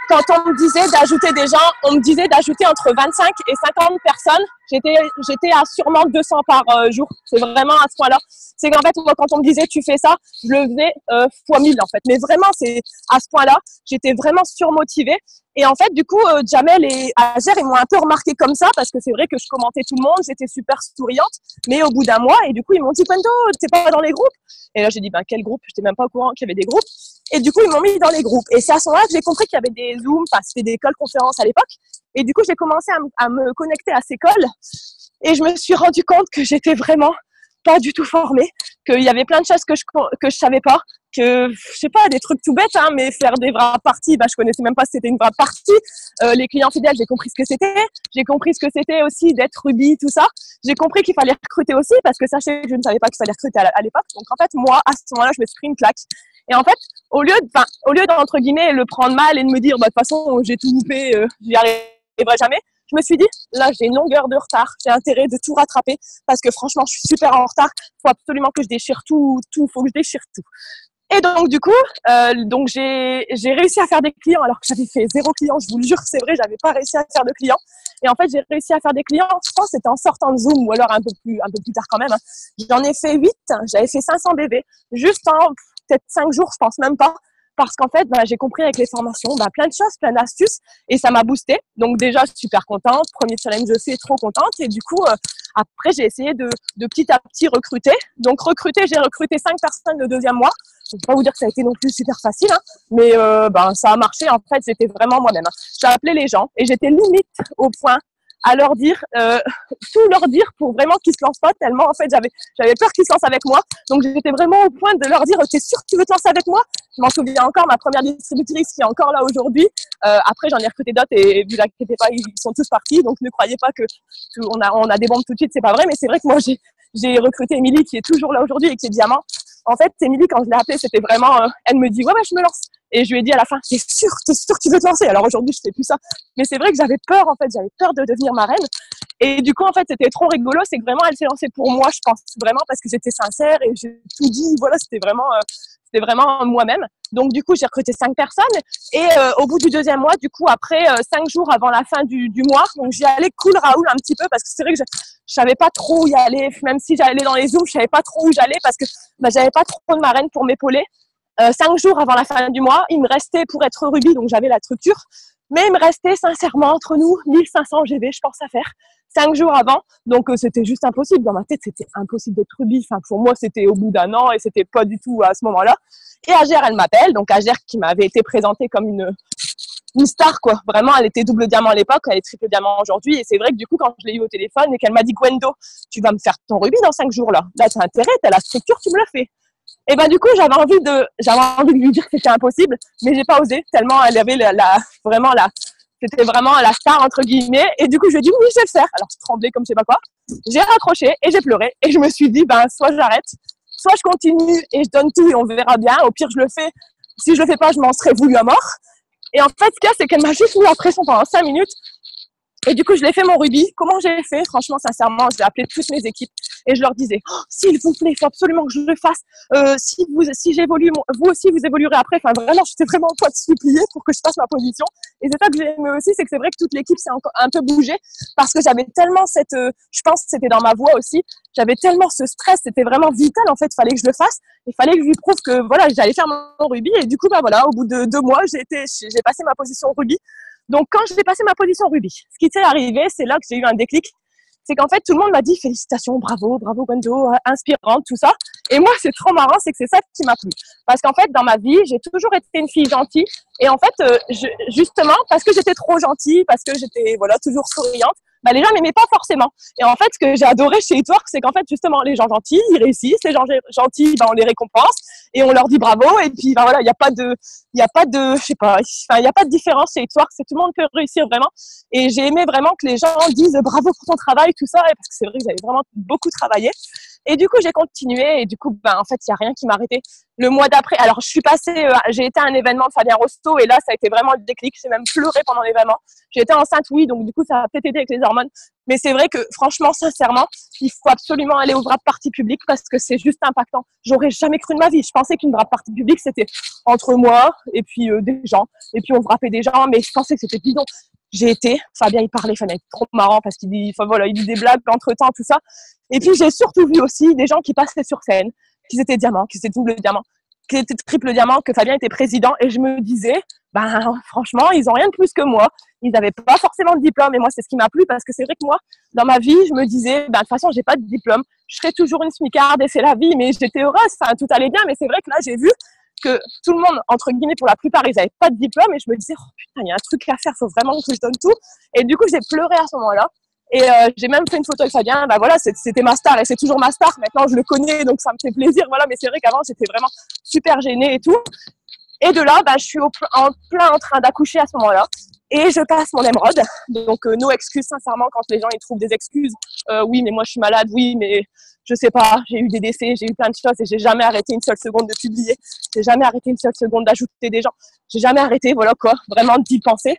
Quand on me disait d'ajouter des gens, on me disait d'ajouter entre 25 et 50 personnes. J'étais à sûrement 200 par jour. C'est vraiment à ce point-là. C'est qu'en fait, moi, quand on me disait tu fais ça, je le faisais fois 1000 en fait. Mais vraiment, c'est à ce point-là. J'étais vraiment surmotivée. Et en fait, du coup, Jamel et Agère, ils m'ont un peu remarqué comme ça, parce que c'est vrai que je commentais tout le monde, j'étais super souriante. Mais au bout d'un mois, et du coup, ils m'ont dit, Gwendo, t'es pas dans les groupes? Et là, j'ai dit, quel groupe? J'étais même pas au courant qu'il y avait des groupes. Et du coup, ils m'ont mis dans les groupes. Et c'est à ce moment-là que j'ai compris qu'il y avait des Zooms, c'était des calls conférences à l'époque. Et du coup, j'ai commencé à me connecter à ces calls. Et je me suis rendu compte que j'étais vraiment pas du tout formée, qu'il y avait plein de choses que je savais pas, que je sais pas, des trucs tout bêtes, hein, mais faire des vraies parties, je connaissais même pas si c'était une vraie partie. Les clients fidèles, j'ai compris ce que c'était. J'ai compris ce que c'était aussi d'être Ruby, tout ça. J'ai compris qu'il fallait recruter aussi, parce que sachez que je ne savais pas qu'il fallait recruter à l'époque. Donc en fait, moi, à ce moment-là, je me suis pris une claque. Et en fait, au lieu d'entre guillemets le prendre mal et de me dire, de toute façon, j'ai tout loupé, j'y arriverai jamais. Je me suis dit, là, j'ai une longueur de retard, j'ai intérêt de tout rattraper, parce que franchement, je suis super en retard. Il faut absolument que je déchire tout, faut que je déchire tout. Et donc, du coup, j'ai réussi à faire des clients, alors que j'avais fait 0 clients, je vous le jure, c'est vrai, j'avais pas réussi à faire de clients. Et en fait, j'ai réussi à faire des clients, je pense, c'était en sortant de Zoom, ou alors un peu plus tard quand même, hein. J'en ai fait 8, j'avais fait 500 bébés, juste en peut-être 5 jours, je pense même pas. Parce qu'en fait, j'ai compris avec les formations, plein de choses, plein d'astuces, et ça m'a boosté. Donc déjà, je suis super contente. Premier challenge, je suis trop contente. Et du coup, après, j'ai essayé de petit à petit recruter. Donc j'ai recruté 5 personnes le deuxième mois. Je ne vais pas vous dire que ça a été non plus super facile, hein, mais ça a marché. En fait, c'était vraiment moi-même, hein. J'ai appelé les gens et j'étais limite au point à leur dire, tout leur dire pour vraiment qu'ils se lancent pas, tellement en fait j'avais peur qu'ils se lancent avec moi. Donc j'étais vraiment au point de leur dire, t'es sûr que tu veux te lancer avec moi? Je m'en souviens encore, ma première distributrice qui est encore là aujourd'hui. Après j'en ai recruté d'autres et vous inquiétez pas, ils sont tous partis. Donc ne croyez pas que on a des bombes tout de suite, c'est pas vrai. Mais c'est vrai que moi j'ai recruté Émilie qui est toujours là aujourd'hui et qui est diamant. En fait, Émilie, quand je l'ai appelée, c'était vraiment, elle me dit, ouais, je me lance. Et je lui ai dit à la fin, t'es sûr que tu veux te lancer? Alors aujourd'hui, je fais plus ça. Mais c'est vrai que j'avais peur, en fait, j'avais peur de devenir marraine. Et du coup, en fait, c'était trop rigolo. C'est que vraiment, elle s'est lancée pour moi, je pense, vraiment, parce que j'étais sincère et j'ai tout dit. Voilà, c'était vraiment moi-même. Donc, du coup, j'ai recruté 5 personnes. Et au bout du deuxième mois, du coup, après 5 jours avant la fin du mois, donc j'y allais cool Raoul un petit peu, parce que c'est vrai que je savais pas trop où y aller. Même si j'allais dans les Zooms, je savais pas trop où j'allais, parce que j'avais pas trop de marraine pour m'épauler. 5 jours avant la fin du mois, il me restait pour être rubis, donc j'avais la structure, mais il me restait sincèrement entre nous 1500 GV, je pense, à faire 5 jours avant, donc c'était juste impossible. Dans ma tête, c'était impossible d'être rubis. Enfin, pour moi, c'était au bout d'un an et c'était pas du tout à ce moment-là. Et Agère, elle m'appelle, donc Agère qui m'avait été présentée comme une star, quoi. Vraiment, elle était double diamant à l'époque, elle est triple diamant aujourd'hui. Et c'est vrai que du coup, quand je l'ai eu au téléphone et qu'elle m'a dit, Gwendo, tu vas me faire ton rubis dans 5 jours là. Là, t'as intérêt, t'as la structure, tu me le fais. Et ben du coup, j'avais envie de lui dire que c'était impossible, mais j'ai pas osé tellement elle avait c'était vraiment la star entre guillemets. Et du coup, je lui ai dit oui, je vais le faire. Alors je tremblais comme je sais pas quoi. J'ai raccroché et j'ai pleuré et je me suis dit ben soit j'arrête, soit je continue et je donne tout et on verra bien. Au pire, je le fais. Si je le fais pas, je m'en serais voulu à mort. Et en fait, ce qu'il y a, c'est qu'elle m'a juste mis la pression pendant 5 minutes. Et du coup, je l'ai fait mon rubis. Comment j'ai fait? Franchement, sincèrement, j'ai appelé toutes mes équipes et je leur disais, oh, s'il vous plaît, il faut absolument que je le fasse. Si j'évolue, vous aussi, vous évoluerez après. Enfin, vraiment, j'étais vraiment en poids de supplier pour que je fasse ma position. Et c'est ça que j'ai aimé aussi, c'est que c'est vrai que toute l'équipe s'est un peu bougée parce que j'avais tellement je pense que c'était dans ma voix aussi, j'avais tellement ce stress, c'était vraiment vital. En fait, il fallait que je le fasse. Il fallait que je lui prouve que voilà, j'allais faire mon rubis. Et du coup, bah voilà, au bout de 2 mois, j'ai passé ma position rubis. Donc, quand j'ai passé ma position rubis, ce qui s'est arrivé, c'est là que j'ai eu un déclic. C'est qu'en fait, tout le monde m'a dit félicitations, bravo, bravo Gwendo, inspirante, tout ça. Et moi, c'est trop marrant, c'est que c'est ça qui m'a plu. Parce qu'en fait, dans ma vie, j'ai toujours été une fille gentille. Et en fait, justement, parce que j'étais trop gentille, parce que j'étais voilà toujours souriante, bah, les gens m'aimaient pas forcément. Et en fait, ce que j'ai adoré chez Itwork, c'est qu'en fait, justement, les gens gentils, ils réussissent. Les gens gentils, bah, on les récompense et on leur dit bravo. Et puis, bah, voilà, il y a pas de, je sais pas, enfin, il y a pas de différence chez Itwork. C'est tout le monde peut réussir vraiment. Et j'ai aimé vraiment que les gens disent bravo pour ton travail, tout ça, parce que c'est vrai que j'avais vraiment beaucoup travaillé. Et du coup, j'ai continué. Et du coup, ben, en fait, il y a rien qui m'a arrêté. Le mois d'après, alors je suis passée, j'ai été à un événement de Fabien Rosto et là, ça a été vraiment le déclic. J'ai même pleuré pendant l'événement. J'étais enceinte, oui, donc du coup, ça a peut-être aidé avec les hormones. Mais c'est vrai que, franchement, sincèrement, il faut absolument aller au wrap party public parce que c'est juste impactant. J'aurais jamais cru de ma vie. Je pensais qu'une wrap party public, c'était entre moi et puis des gens. Et puis on wrappait des gens, mais je pensais que c'était bidon. J'ai été, Fabien, il parlait, Fabien était trop marrant parce qu'il dit, enfin voilà, il dit des blagues entre-temps, tout ça. Et puis j'ai surtout vu aussi des gens qui passaient sur scène, qui étaient diamants, qui étaient double diamant, qui étaient triple diamant, que Fabien était président. Et je me disais, ben franchement, ils ont rien de plus que moi. Ils n'avaient pas forcément de diplôme. Et moi, c'est ce qui m'a plu parce que c'est vrai que moi, dans ma vie, je me disais, ben de toute façon, j'ai pas de diplôme. Je serai toujours une smicarde et c'est la vie. Mais j'étais heureuse, enfin, tout allait bien. Mais c'est vrai que là, j'ai vu que tout le monde, entre guillemets, pour la plupart, ils n'avaient pas de diplôme. Et je me disais, oh putain, il y a un truc à faire, faut vraiment que je donne tout. Et du coup, j'ai pleuré à ce moment-là. Et j'ai même fait une photo avec Fabien. Bah voilà, c'était ma star et c'est toujours ma star. Maintenant, je le connais, donc ça me fait plaisir. Voilà, mais c'est vrai qu'avant, j'étais vraiment super gênée et tout. Et de là, bah, je suis en train d'accoucher à ce moment-là. Et je passe mon émeraude. Donc, no excuses, sincèrement, quand les gens ils trouvent des excuses. Oui, mais moi, je suis malade. Oui, mais je sais pas. J'ai eu des décès, j'ai eu plein de choses et j'ai jamais arrêté une seule seconde de publier. J'ai jamais arrêté une seule seconde d'ajouter des gens. J'ai jamais arrêté, voilà quoi, vraiment d'y penser.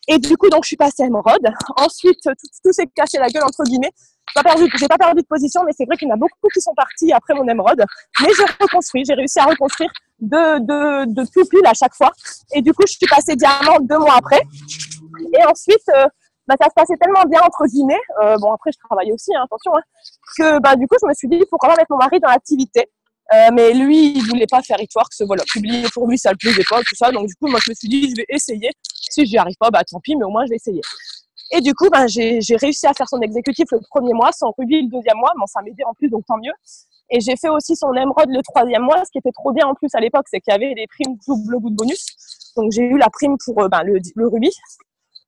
Et du coup, donc, je suis passée à émeraude. Ensuite, tout s'est caché la gueule, entre guillemets. J'ai pas perdu de position, mais c'est vrai qu'il y en a beaucoup qui sont partis après mon émeraude. Mais j'ai réussi à reconstruire de pupilles à chaque fois. Et du coup, je suis passée diamant 2 mois après. Et ensuite, bah, ça se passait tellement bien, entre guillemets. Bon, après, je travaillais aussi, hein, attention, hein, que bah, du coup, je me suis dit, il faut quand même mettre mon mari dans l'activité. Mais lui, il voulait pas faire Itwork, voilà, publier pour lui, ça le plaisait pas, tout ça. Donc, du coup, moi, je me suis dit, je vais essayer. Si j'y arrive pas, bah, tant pis, mais au moins, je vais essayer. Et du coup, bah, j'ai réussi à faire son exécutif le 1er mois, son rubis le 2e mois. Bon, ça m'aidait en plus, donc tant mieux. Et j'ai fait aussi son émeraude le 3e mois. Ce qui était trop bien en plus à l'époque, c'est qu'il y avait des primes double bout de bonus. Donc, j'ai eu la prime pour le rubis,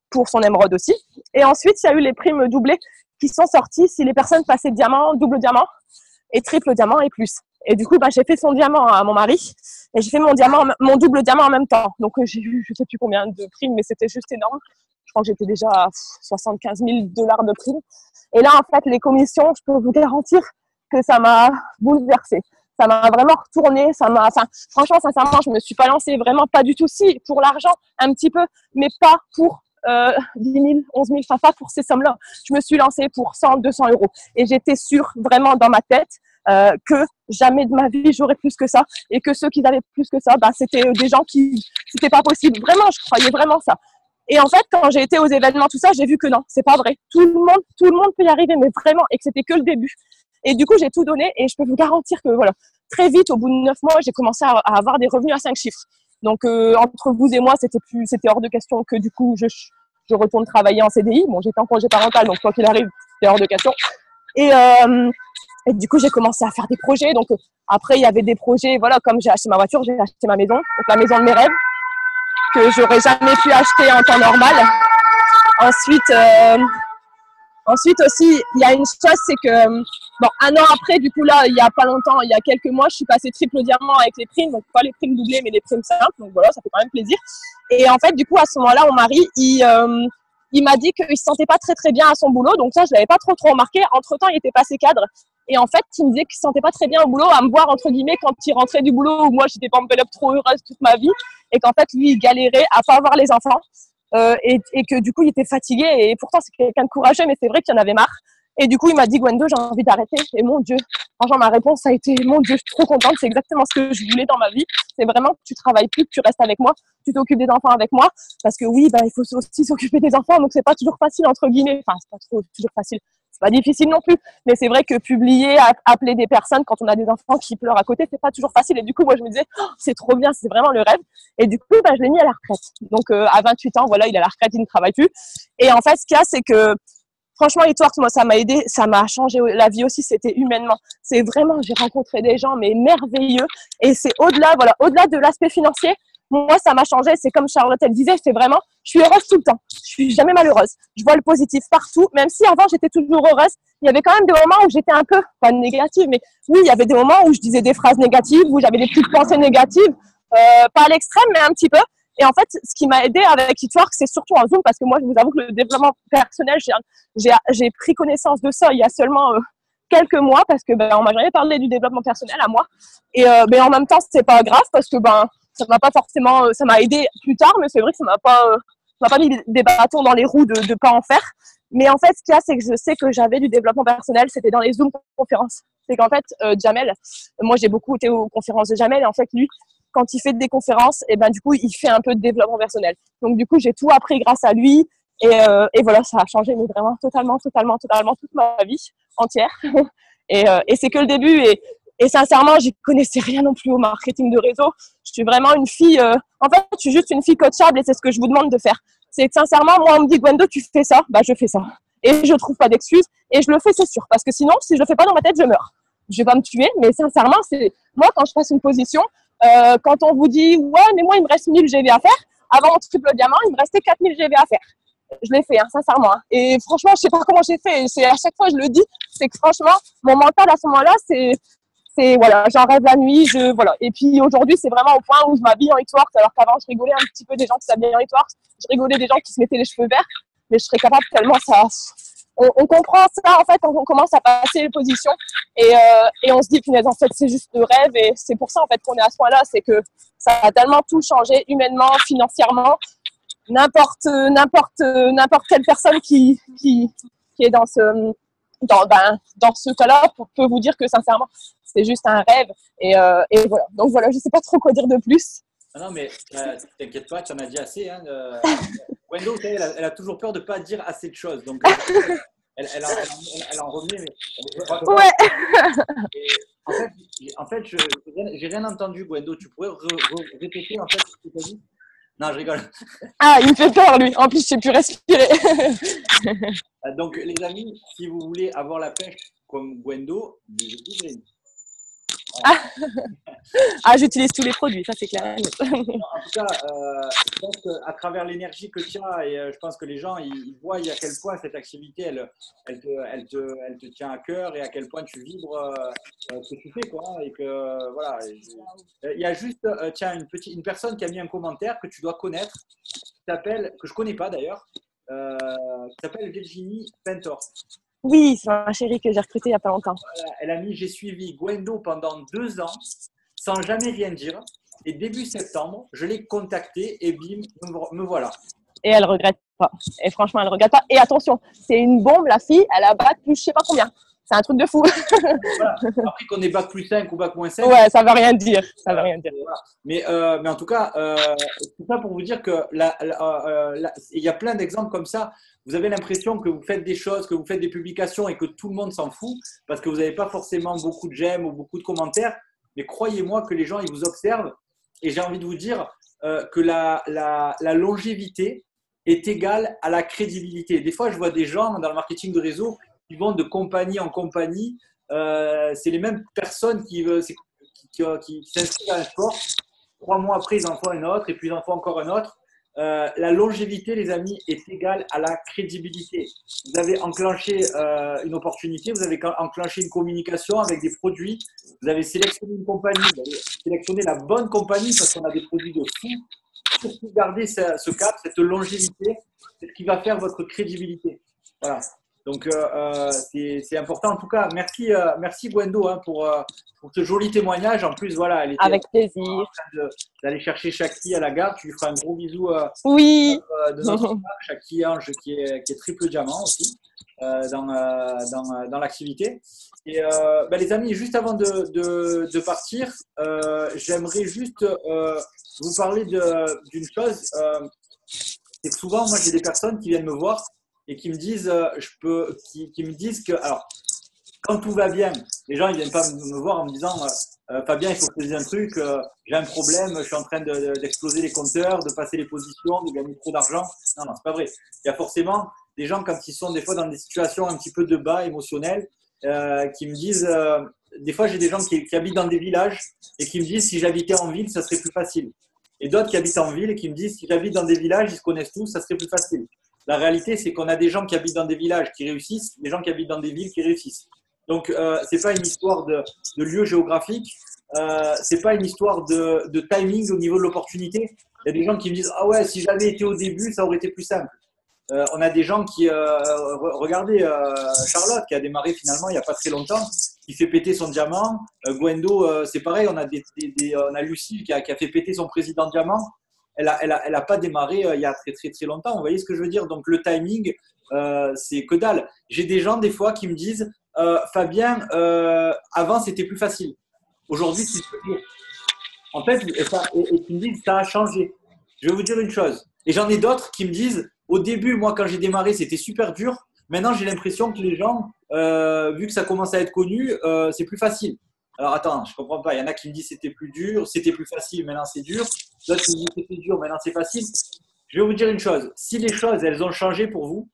pour son émeraude aussi. Et ensuite, il y a eu les primes doublées qui sont sorties si les personnes passaient diamant, double diamant et triple diamant et plus. Et du coup, bah, j'ai fait son diamant à mon mari et j'ai fait mon double diamant en même temps. Donc, j'ai eu, je sais plus combien de primes, mais c'était juste énorme. Je crois que j'étais déjà à 75 000 $ de primes. Et là, en fait, les commissions, je peux vous garantir que ça m'a bouleversée. Ça m'a vraiment retourné. Franchement, sincèrement, je me suis pas lancée vraiment pas du tout. Si, pour l'argent, un petit peu, mais pas pour 10 000, 11 000, enfin pas pour ces sommes-là. Je me suis lancée pour 100, 200 €. Et j'étais sûre, vraiment dans ma tête, que jamais de ma vie j'aurais plus que ça. Et que ceux qui avaient plus que ça, bah, c'était des gens c'était pas possible. Vraiment, je croyais vraiment ça. Et en fait, quand j'ai été aux événements, tout ça, j'ai vu que non, c'est pas vrai. Tout le monde peut y arriver, mais vraiment, et que c'était que le début. Et du coup, j'ai tout donné et je peux vous garantir que voilà, très vite, au bout de 9 mois, j'ai commencé à avoir des revenus à 5 chiffres. Donc, entre vous et moi, c'était hors de question que du coup, je retourne travailler en CDI. Bon, j'étais en congé parental, donc quoi qu'il arrive, c'était hors de question. Et du coup, j'ai commencé à faire des projets. Donc, après, il y avait des projets, voilà, comme j'ai acheté ma voiture, j'ai acheté ma maison, donc la maison de mes rêves, que j'aurais jamais pu acheter en temps normal. Ensuite aussi, il y a une chose, c'est que, bon, un an après, du coup, là, il y a pas longtemps, il y a quelques mois, je suis passée triple diamant avec les primes, donc pas les primes doublées, mais les primes simples, donc voilà, ça fait quand même plaisir. Et en fait, du coup, à ce moment-là, mon mari, il m'a dit qu'il se sentait pas très très bien à son boulot, donc ça, je l'avais pas trop remarqué. Entre-temps, il était passé cadre, et en fait, il me disait qu'il se sentait pas très bien au boulot, à me voir, entre guillemets, quand il rentrait du boulot, où moi, j'étais pas enveloppe trop heureuse toute ma vie, et qu'en fait, lui, il galérait à pas avoir les enfants. Et que du coup il était fatigué et pourtant c'est quelqu'un de courageux mais c'est vrai qu'il en avait marre et du coup il m'a dit Gwendo j'ai envie d'arrêter et mon Dieu franchement ma réponse a été mon Dieu je suis trop contente, c'est exactement ce que je voulais dans ma vie, c'est vraiment que tu travailles plus, que tu restes avec moi, tu t'occupes des enfants avec moi parce que oui il faut aussi s'occuper des enfants donc c'est pas toujours facile entre guillemets, enfin c'est pas trop toujours facile, c'est pas difficile non plus, mais c'est vrai que publier, appeler des personnes quand on a des enfants qui pleurent à côté, c'est pas toujours facile. Et du coup, moi, je me disais, oh, c'est trop bien, c'est vraiment le rêve. Et du coup, je l'ai mis à la retraite. Donc, à 28 ans, voilà, il est à la retraite, il ne travaille plus. Et en fait, ce qu'il y a, c'est que, franchement, Eatworks, moi, ça m'a aidé, ça m'a changé la vie aussi, c'était humainement. C'est vraiment, j'ai rencontré des gens, mais merveilleux. Et c'est au-delà, voilà, au-delà de l'aspect financier. Moi, ça m'a changé. C'est comme Charlotte, elle disait, c'est vraiment, je suis heureuse tout le temps. Je suis jamais malheureuse. Je vois le positif partout. Même si avant, j'étais toujours heureuse, il y avait quand même des moments où j'étais un peu, pas négative, mais oui, il y avait des moments où je disais des phrases négatives, où j'avais des petites pensées négatives, pas à l'extrême, mais un petit peu. Et en fait, ce qui m'a aidé avec Eatworks, c'est surtout en Zoom, parce que moi, je vous avoue que le développement personnel, j'ai pris connaissance de ça il y a seulement quelques mois, parce que on m'a jamais parlé du développement personnel à moi. Et mais en même temps, c'est pas grave, parce que ça m'a pas forcément, ça m'a aidé plus tard, mais c'est vrai que ça m'a pas mis des bâtons dans les roues de pas en faire. Mais en fait, ce qu'il y a, c'est que je sais que j'avais du développement personnel, c'était dans les Zoom conférences. C'est qu'en fait, Jamel, moi j'ai beaucoup été aux conférences de Jamel, et en fait, lui, quand il fait des conférences, et du coup, il fait un peu de développement personnel. Donc du coup, j'ai tout appris grâce à lui, et voilà, ça a changé, mais vraiment totalement toute ma vie entière. Et c'est que le début, et sincèrement, j'y connaissais rien non plus au marketing de réseau. Je suis vraiment une fille, en fait, je suis juste une fille coachable, et c'est ce que je vous demande de faire. C'est que sincèrement, moi, on me dit, Gwendo, tu fais ça, je fais ça. Et je trouve pas d'excuses, et je le fais, c'est sûr. Parce que sinon, si je le fais pas dans ma tête, je meurs. Je vais pas me tuer, mais sincèrement, c'est moi, quand je passe une position, quand on vous dit, ouais, mais moi, il me reste 1000 GV à faire, avant mon triple diamant, il me restait 4000 GV à faire. Je l'ai fait, sincèrement. Et franchement, je sais pas comment j'ai fait. C'est à chaque fois, je le dis, c'est que franchement, mon mental à ce moment-là, voilà, j'en rêve la nuit, voilà. Et puis aujourd'hui, c'est vraiment au point où je m'habille en Eatworks, alors qu'avant, je rigolais un petit peu des gens qui s'habillaient en Eatworks. Je rigolais des gens qui se mettaient les cheveux verts, mais je serais capable tellement ça. On comprend ça, en fait, on commence à passer les positions et on se dit, punaise, en fait, c'est juste le rêve et c'est pour ça, en fait, qu'on est à ce point-là, c'est que ça a tellement tout changé, humainement, financièrement. N'importe quelle personne qui est dans ce cas-là peut vous dire que sincèrement c'est juste un rêve et voilà, donc voilà, je sais pas trop quoi dire de plus. Non mais t'inquiète pas, tu en as dit assez Gwendo, elle a toujours peur de pas dire assez de choses, donc elle en revenait, mais ouais. En fait j'ai rien entendu, Gwendo, tu pourrais répéter en fait ce que tu as dit? Non, je rigole. Ah, il me fait peur, lui. En plus, je sais plus respirer. Donc, les amis, si vous voulez avoir la pêche comme Gwendo, j'utilise tous les produits, ça c'est clair. En tout cas, je pense qu'à travers l'énergie que tu as, et je pense que les gens ils voient à quel point cette activité elle te tient à cœur et à quel point tu vibres ce que tu fais, quoi. Et que voilà, il y a juste tiens, une personne qui a mis un commentaire que tu dois connaître, que je connais pas d'ailleurs, qui s'appelle Virginie Pentor. Oui, c'est ma chérie que j'ai recrutée il n'y a pas longtemps. Elle a mis « J'ai suivi Gwendo pendant 2 ans sans jamais rien dire. Et début septembre, je l'ai contactée et bim, me voilà. » Et elle ne regrette pas. Et franchement, elle ne regrette pas. Et attention, c'est une bombe, la fille. Elle a bac plus je ne sais pas combien. C'est un truc de fou. Voilà. Après qu'on ait bac plus 5 ou bac moins 5. Ouais, ça ne veut rien dire. Ça veut rien dire. Voilà. Mais en tout cas, c'est ça pour vous dire que il y a plein d'exemples comme ça. Vous avez l'impression que vous faites des choses, que vous faites des publications et que tout le monde s'en fout parce que vous n'avez pas forcément beaucoup de j'aime ou beaucoup de commentaires. mais croyez-moi que les gens, ils vous observent. Et j'ai envie de vous dire que la longévité est égale à la crédibilité. Des fois, je vois des gens dans le marketing de réseau qui vont de compagnie en compagnie. C'est les mêmes personnes qui s'inscrivent à un sport. 3 mois après, ils en font un autre et puis ils en font encore un autre. La longévité, les amis, est égale à la crédibilité. Vous avez enclenché une opportunité, vous avez enclenché une communication avec des produits, vous avez sélectionné une compagnie, vous avez sélectionné la bonne compagnie parce qu'on a des produits de fou. Surtout garder ce cap, cette longévité, c'est ce qui va faire votre crédibilité. Voilà. Donc, c'est important. En tout cas, merci Gwendo hein, pour ce joli témoignage. En plus, voilà, elle était Avec plaisir. en train d'aller chercher Shaki à la gare. Tu lui feras un gros bisou Oui. de notre part, Shaki Ange, qui est triple diamant aussi dans l'activité. Et les amis, juste avant de partir, j'aimerais juste vous parler d'une chose. C'est que souvent, moi, j'ai des personnes qui viennent me voir et qui me disent, qui me disent que, alors, quand tout va bien, les gens ils viennent pas me voir en me disant, Fabien, il faut que je te dise un truc, j'ai un problème, je suis en train d'exploser les compteurs, de passer les positions, de gagner trop d'argent. Non, c'est pas vrai. Il y a forcément des gens quand ils sont des fois dans des situations un petit peu de bas émotionnelles, qui me disent, des fois j'ai des gens qui habitent dans des villages et qui me disent si j'habitais en ville, ça serait plus facile. Et d'autres qui habitent en ville et qui me disent si j'habite dans des villages, ils se connaissent tous, ça serait plus facile. La réalité, c'est qu'on a des gens qui habitent dans des villages qui réussissent, des gens qui habitent dans des villes qui réussissent. Donc, c'est pas une histoire de lieu géographique, c'est pas une histoire de timing au niveau de l'opportunité. Il y a des gens qui me disent ah ouais, si j'avais été au début, ça aurait été plus simple. On a des gens qui, regardez Charlotte qui a démarré finalement il n'y a pas très longtemps, qui fait péter son diamant. Gwendo, c'est pareil, on a Lucie qui a fait péter son président diamant. Elle a pas démarré il y a très très très longtemps. Vous voyez ce que je veux dire? Donc le timing, c'est que dalle. J'ai des gens des fois qui me disent Fabien, avant c'était plus facile. Aujourd'hui c'est plus dur. En fait, et qui me disent ça a changé. Je vais vous dire une chose. Et j'en ai d'autres qui me disent au début, moi quand j'ai démarré, c'était super dur. Maintenant, j'ai l'impression que les gens, vu que ça commence à être connu, c'est plus facile. Alors attends, je comprends pas. Il y en a qui me disent c'était plus dur, c'était plus facile, maintenant c'est dur. D'autres qui me disent c'était dur, maintenant c'est facile. Je vais vous dire une chose. Si les choses, elles ont changé pour vous,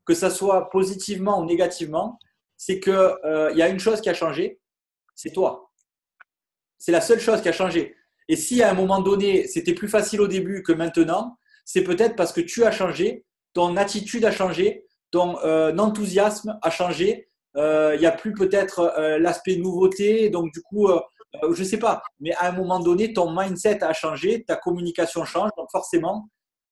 que ça soit positivement ou négativement, c'est que il y a une chose qui a changé, c'est toi. C'est la seule chose qui a changé. Et si à un moment donné, c'était plus facile au début que maintenant, c'est peut-être parce que tu as changé, ton attitude a changé, ton enthousiasme a changé. Il n'y a plus peut-être l'aspect nouveauté, donc du coup, je ne sais pas. Mais à un moment donné, ton mindset a changé, ta communication change, donc forcément,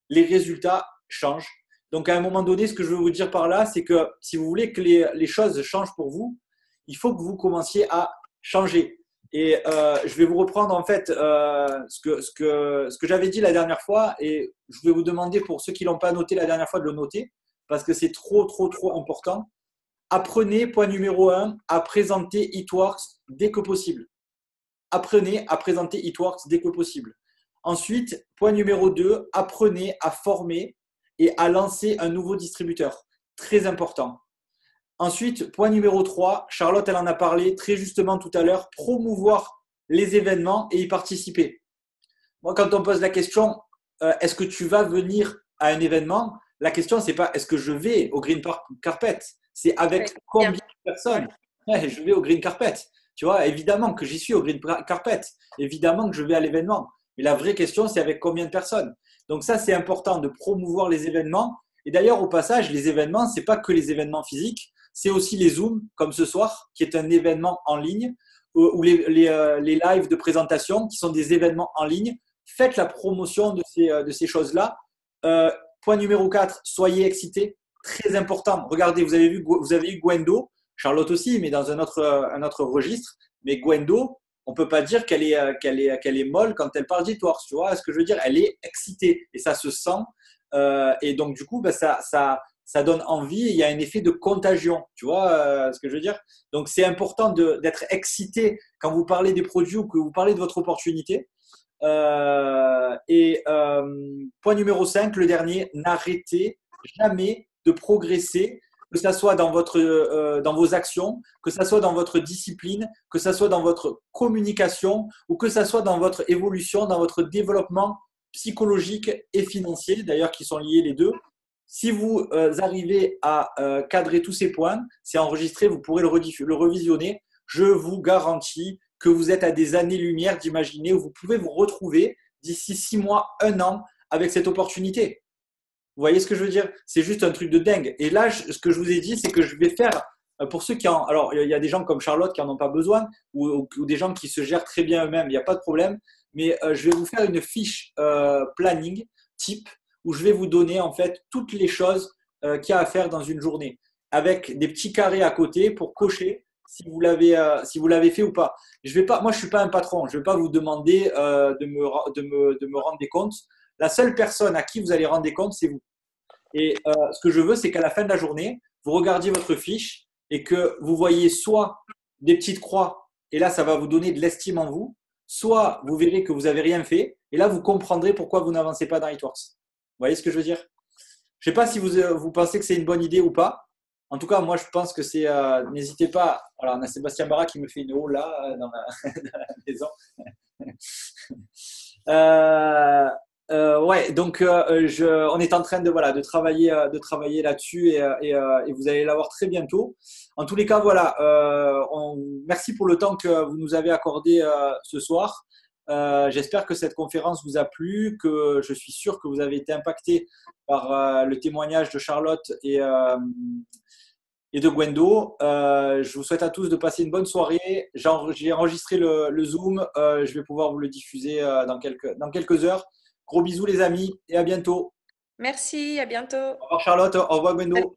les résultats changent. Donc à un moment donné, ce que je veux vous dire par là, c'est que si vous voulez que les choses changent pour vous, il faut que vous commenciez à changer. Et je vais vous reprendre en fait ce que j'avais dit la dernière fois et je vais vous demander pour ceux qui ne l'ont pas noté la dernière fois de le noter parce que c'est trop important. Apprenez, point numéro 1, à présenter It-Works dès que possible. Apprenez à présenter It-Works dès que possible. Ensuite, point numéro 2, apprenez à former et à lancer un nouveau distributeur. Très important. Ensuite, point numéro 3, Charlotte, elle en a parlé très justement tout à l'heure, promouvoir les événements et y participer. Moi, quand on pose la question, est-ce que tu vas venir à un événement? La question, c'est pas est-ce que je vais au Green Carpet? C'est avec combien de personnes je vais au Green Carpet? Tu vois, évidemment que j'y suis au Green Carpet. Évidemment que je vais à l'événement. Mais la vraie question, c'est avec combien de personnes? Donc ça, c'est important de promouvoir les événements. Et d'ailleurs, au passage, les événements, ce n'est pas que les événements physiques. C'est aussi les Zooms, comme ce soir, qui est un événement en ligne, ou les lives de présentation, qui sont des événements en ligne. Faites la promotion de ces choses-là. Point numéro 4, soyez excités. Très important. Regardez, vous avez eu Gwendo, Charlotte aussi, mais dans un autre registre. Mais Gwendo, on ne peut pas dire qu'elle est molle quand elle parle d'It-Works. Tu vois ce que je veux dire? Elle est excitée et ça se sent. Et donc, du coup, ça donne envie et il y a un effet de contagion. Tu vois ce que je veux dire? Donc, c'est important d'être excité quand vous parlez des produits ou que vous parlez de votre opportunité. Point numéro 5, le dernier, n'arrêtez jamais de progresser que ça soit dans vos actions, que ça soit dans votre discipline, que ça soit dans votre communication ou que ça soit dans votre évolution, dans votre développement psychologique et financier, d'ailleurs qui sont liés les deux. Si vous arrivez à cadrer tous ces points, c'est enregistré, vous pourrez le revisionner. Je vous garantis que vous êtes à des années-lumière d'imaginer où vous pouvez vous retrouver d'ici 6 mois, 1 an avec cette opportunité. Vous voyez ce que je veux dire? C'est juste un truc de dingue. Et là, ce que je vous ai dit, c'est que je vais faire, pour ceux qui en… Alors, il y a des gens comme Charlotte qui n'en ont pas besoin ou des gens qui se gèrent très bien eux-mêmes, il n'y a pas de problème. Mais je vais vous faire une fiche planning type où je vais vous donner en fait toutes les choses qu'il y a à faire dans une journée avec des petits carrés à côté pour cocher si vous l'avez fait ou pas. Je vais pas, moi, je suis pas un patron. Je vais pas vous demander de me rendre des comptes. La seule personne à qui vous allez rendre des comptes, c'est vous. Et ce que je veux, c'est qu'à la fin de la journée, vous regardiez votre fiche et que vous voyez soit des petites croix, et là, ça va vous donner de l'estime en vous, soit vous verrez que vous n'avez rien fait, et là, vous comprendrez pourquoi vous n'avancez pas dans Hitworks. Vous voyez ce que je veux dire? Je ne sais pas si vous pensez que c'est une bonne idée ou pas. En tout cas, moi, je pense que c'est… n'hésitez pas. Voilà, on a Sébastien Barra qui me fait une haut là, dans la maison. Ouais, donc on est en train de travailler là-dessus et vous allez l'avoir très bientôt. En tous les cas, voilà, merci pour le temps que vous nous avez accordé ce soir. J'espère que cette conférence vous a plu, que je suis sûr que vous avez été impacté par le témoignage de Charlotte et de Gwendo. Je vous souhaite à tous de passer une bonne soirée. J'ai enregistré le Zoom. Je vais pouvoir vous le diffuser dans quelques heures. Gros bisous les amis et à bientôt. Merci, à bientôt. Au revoir Charlotte, au revoir Gwendo.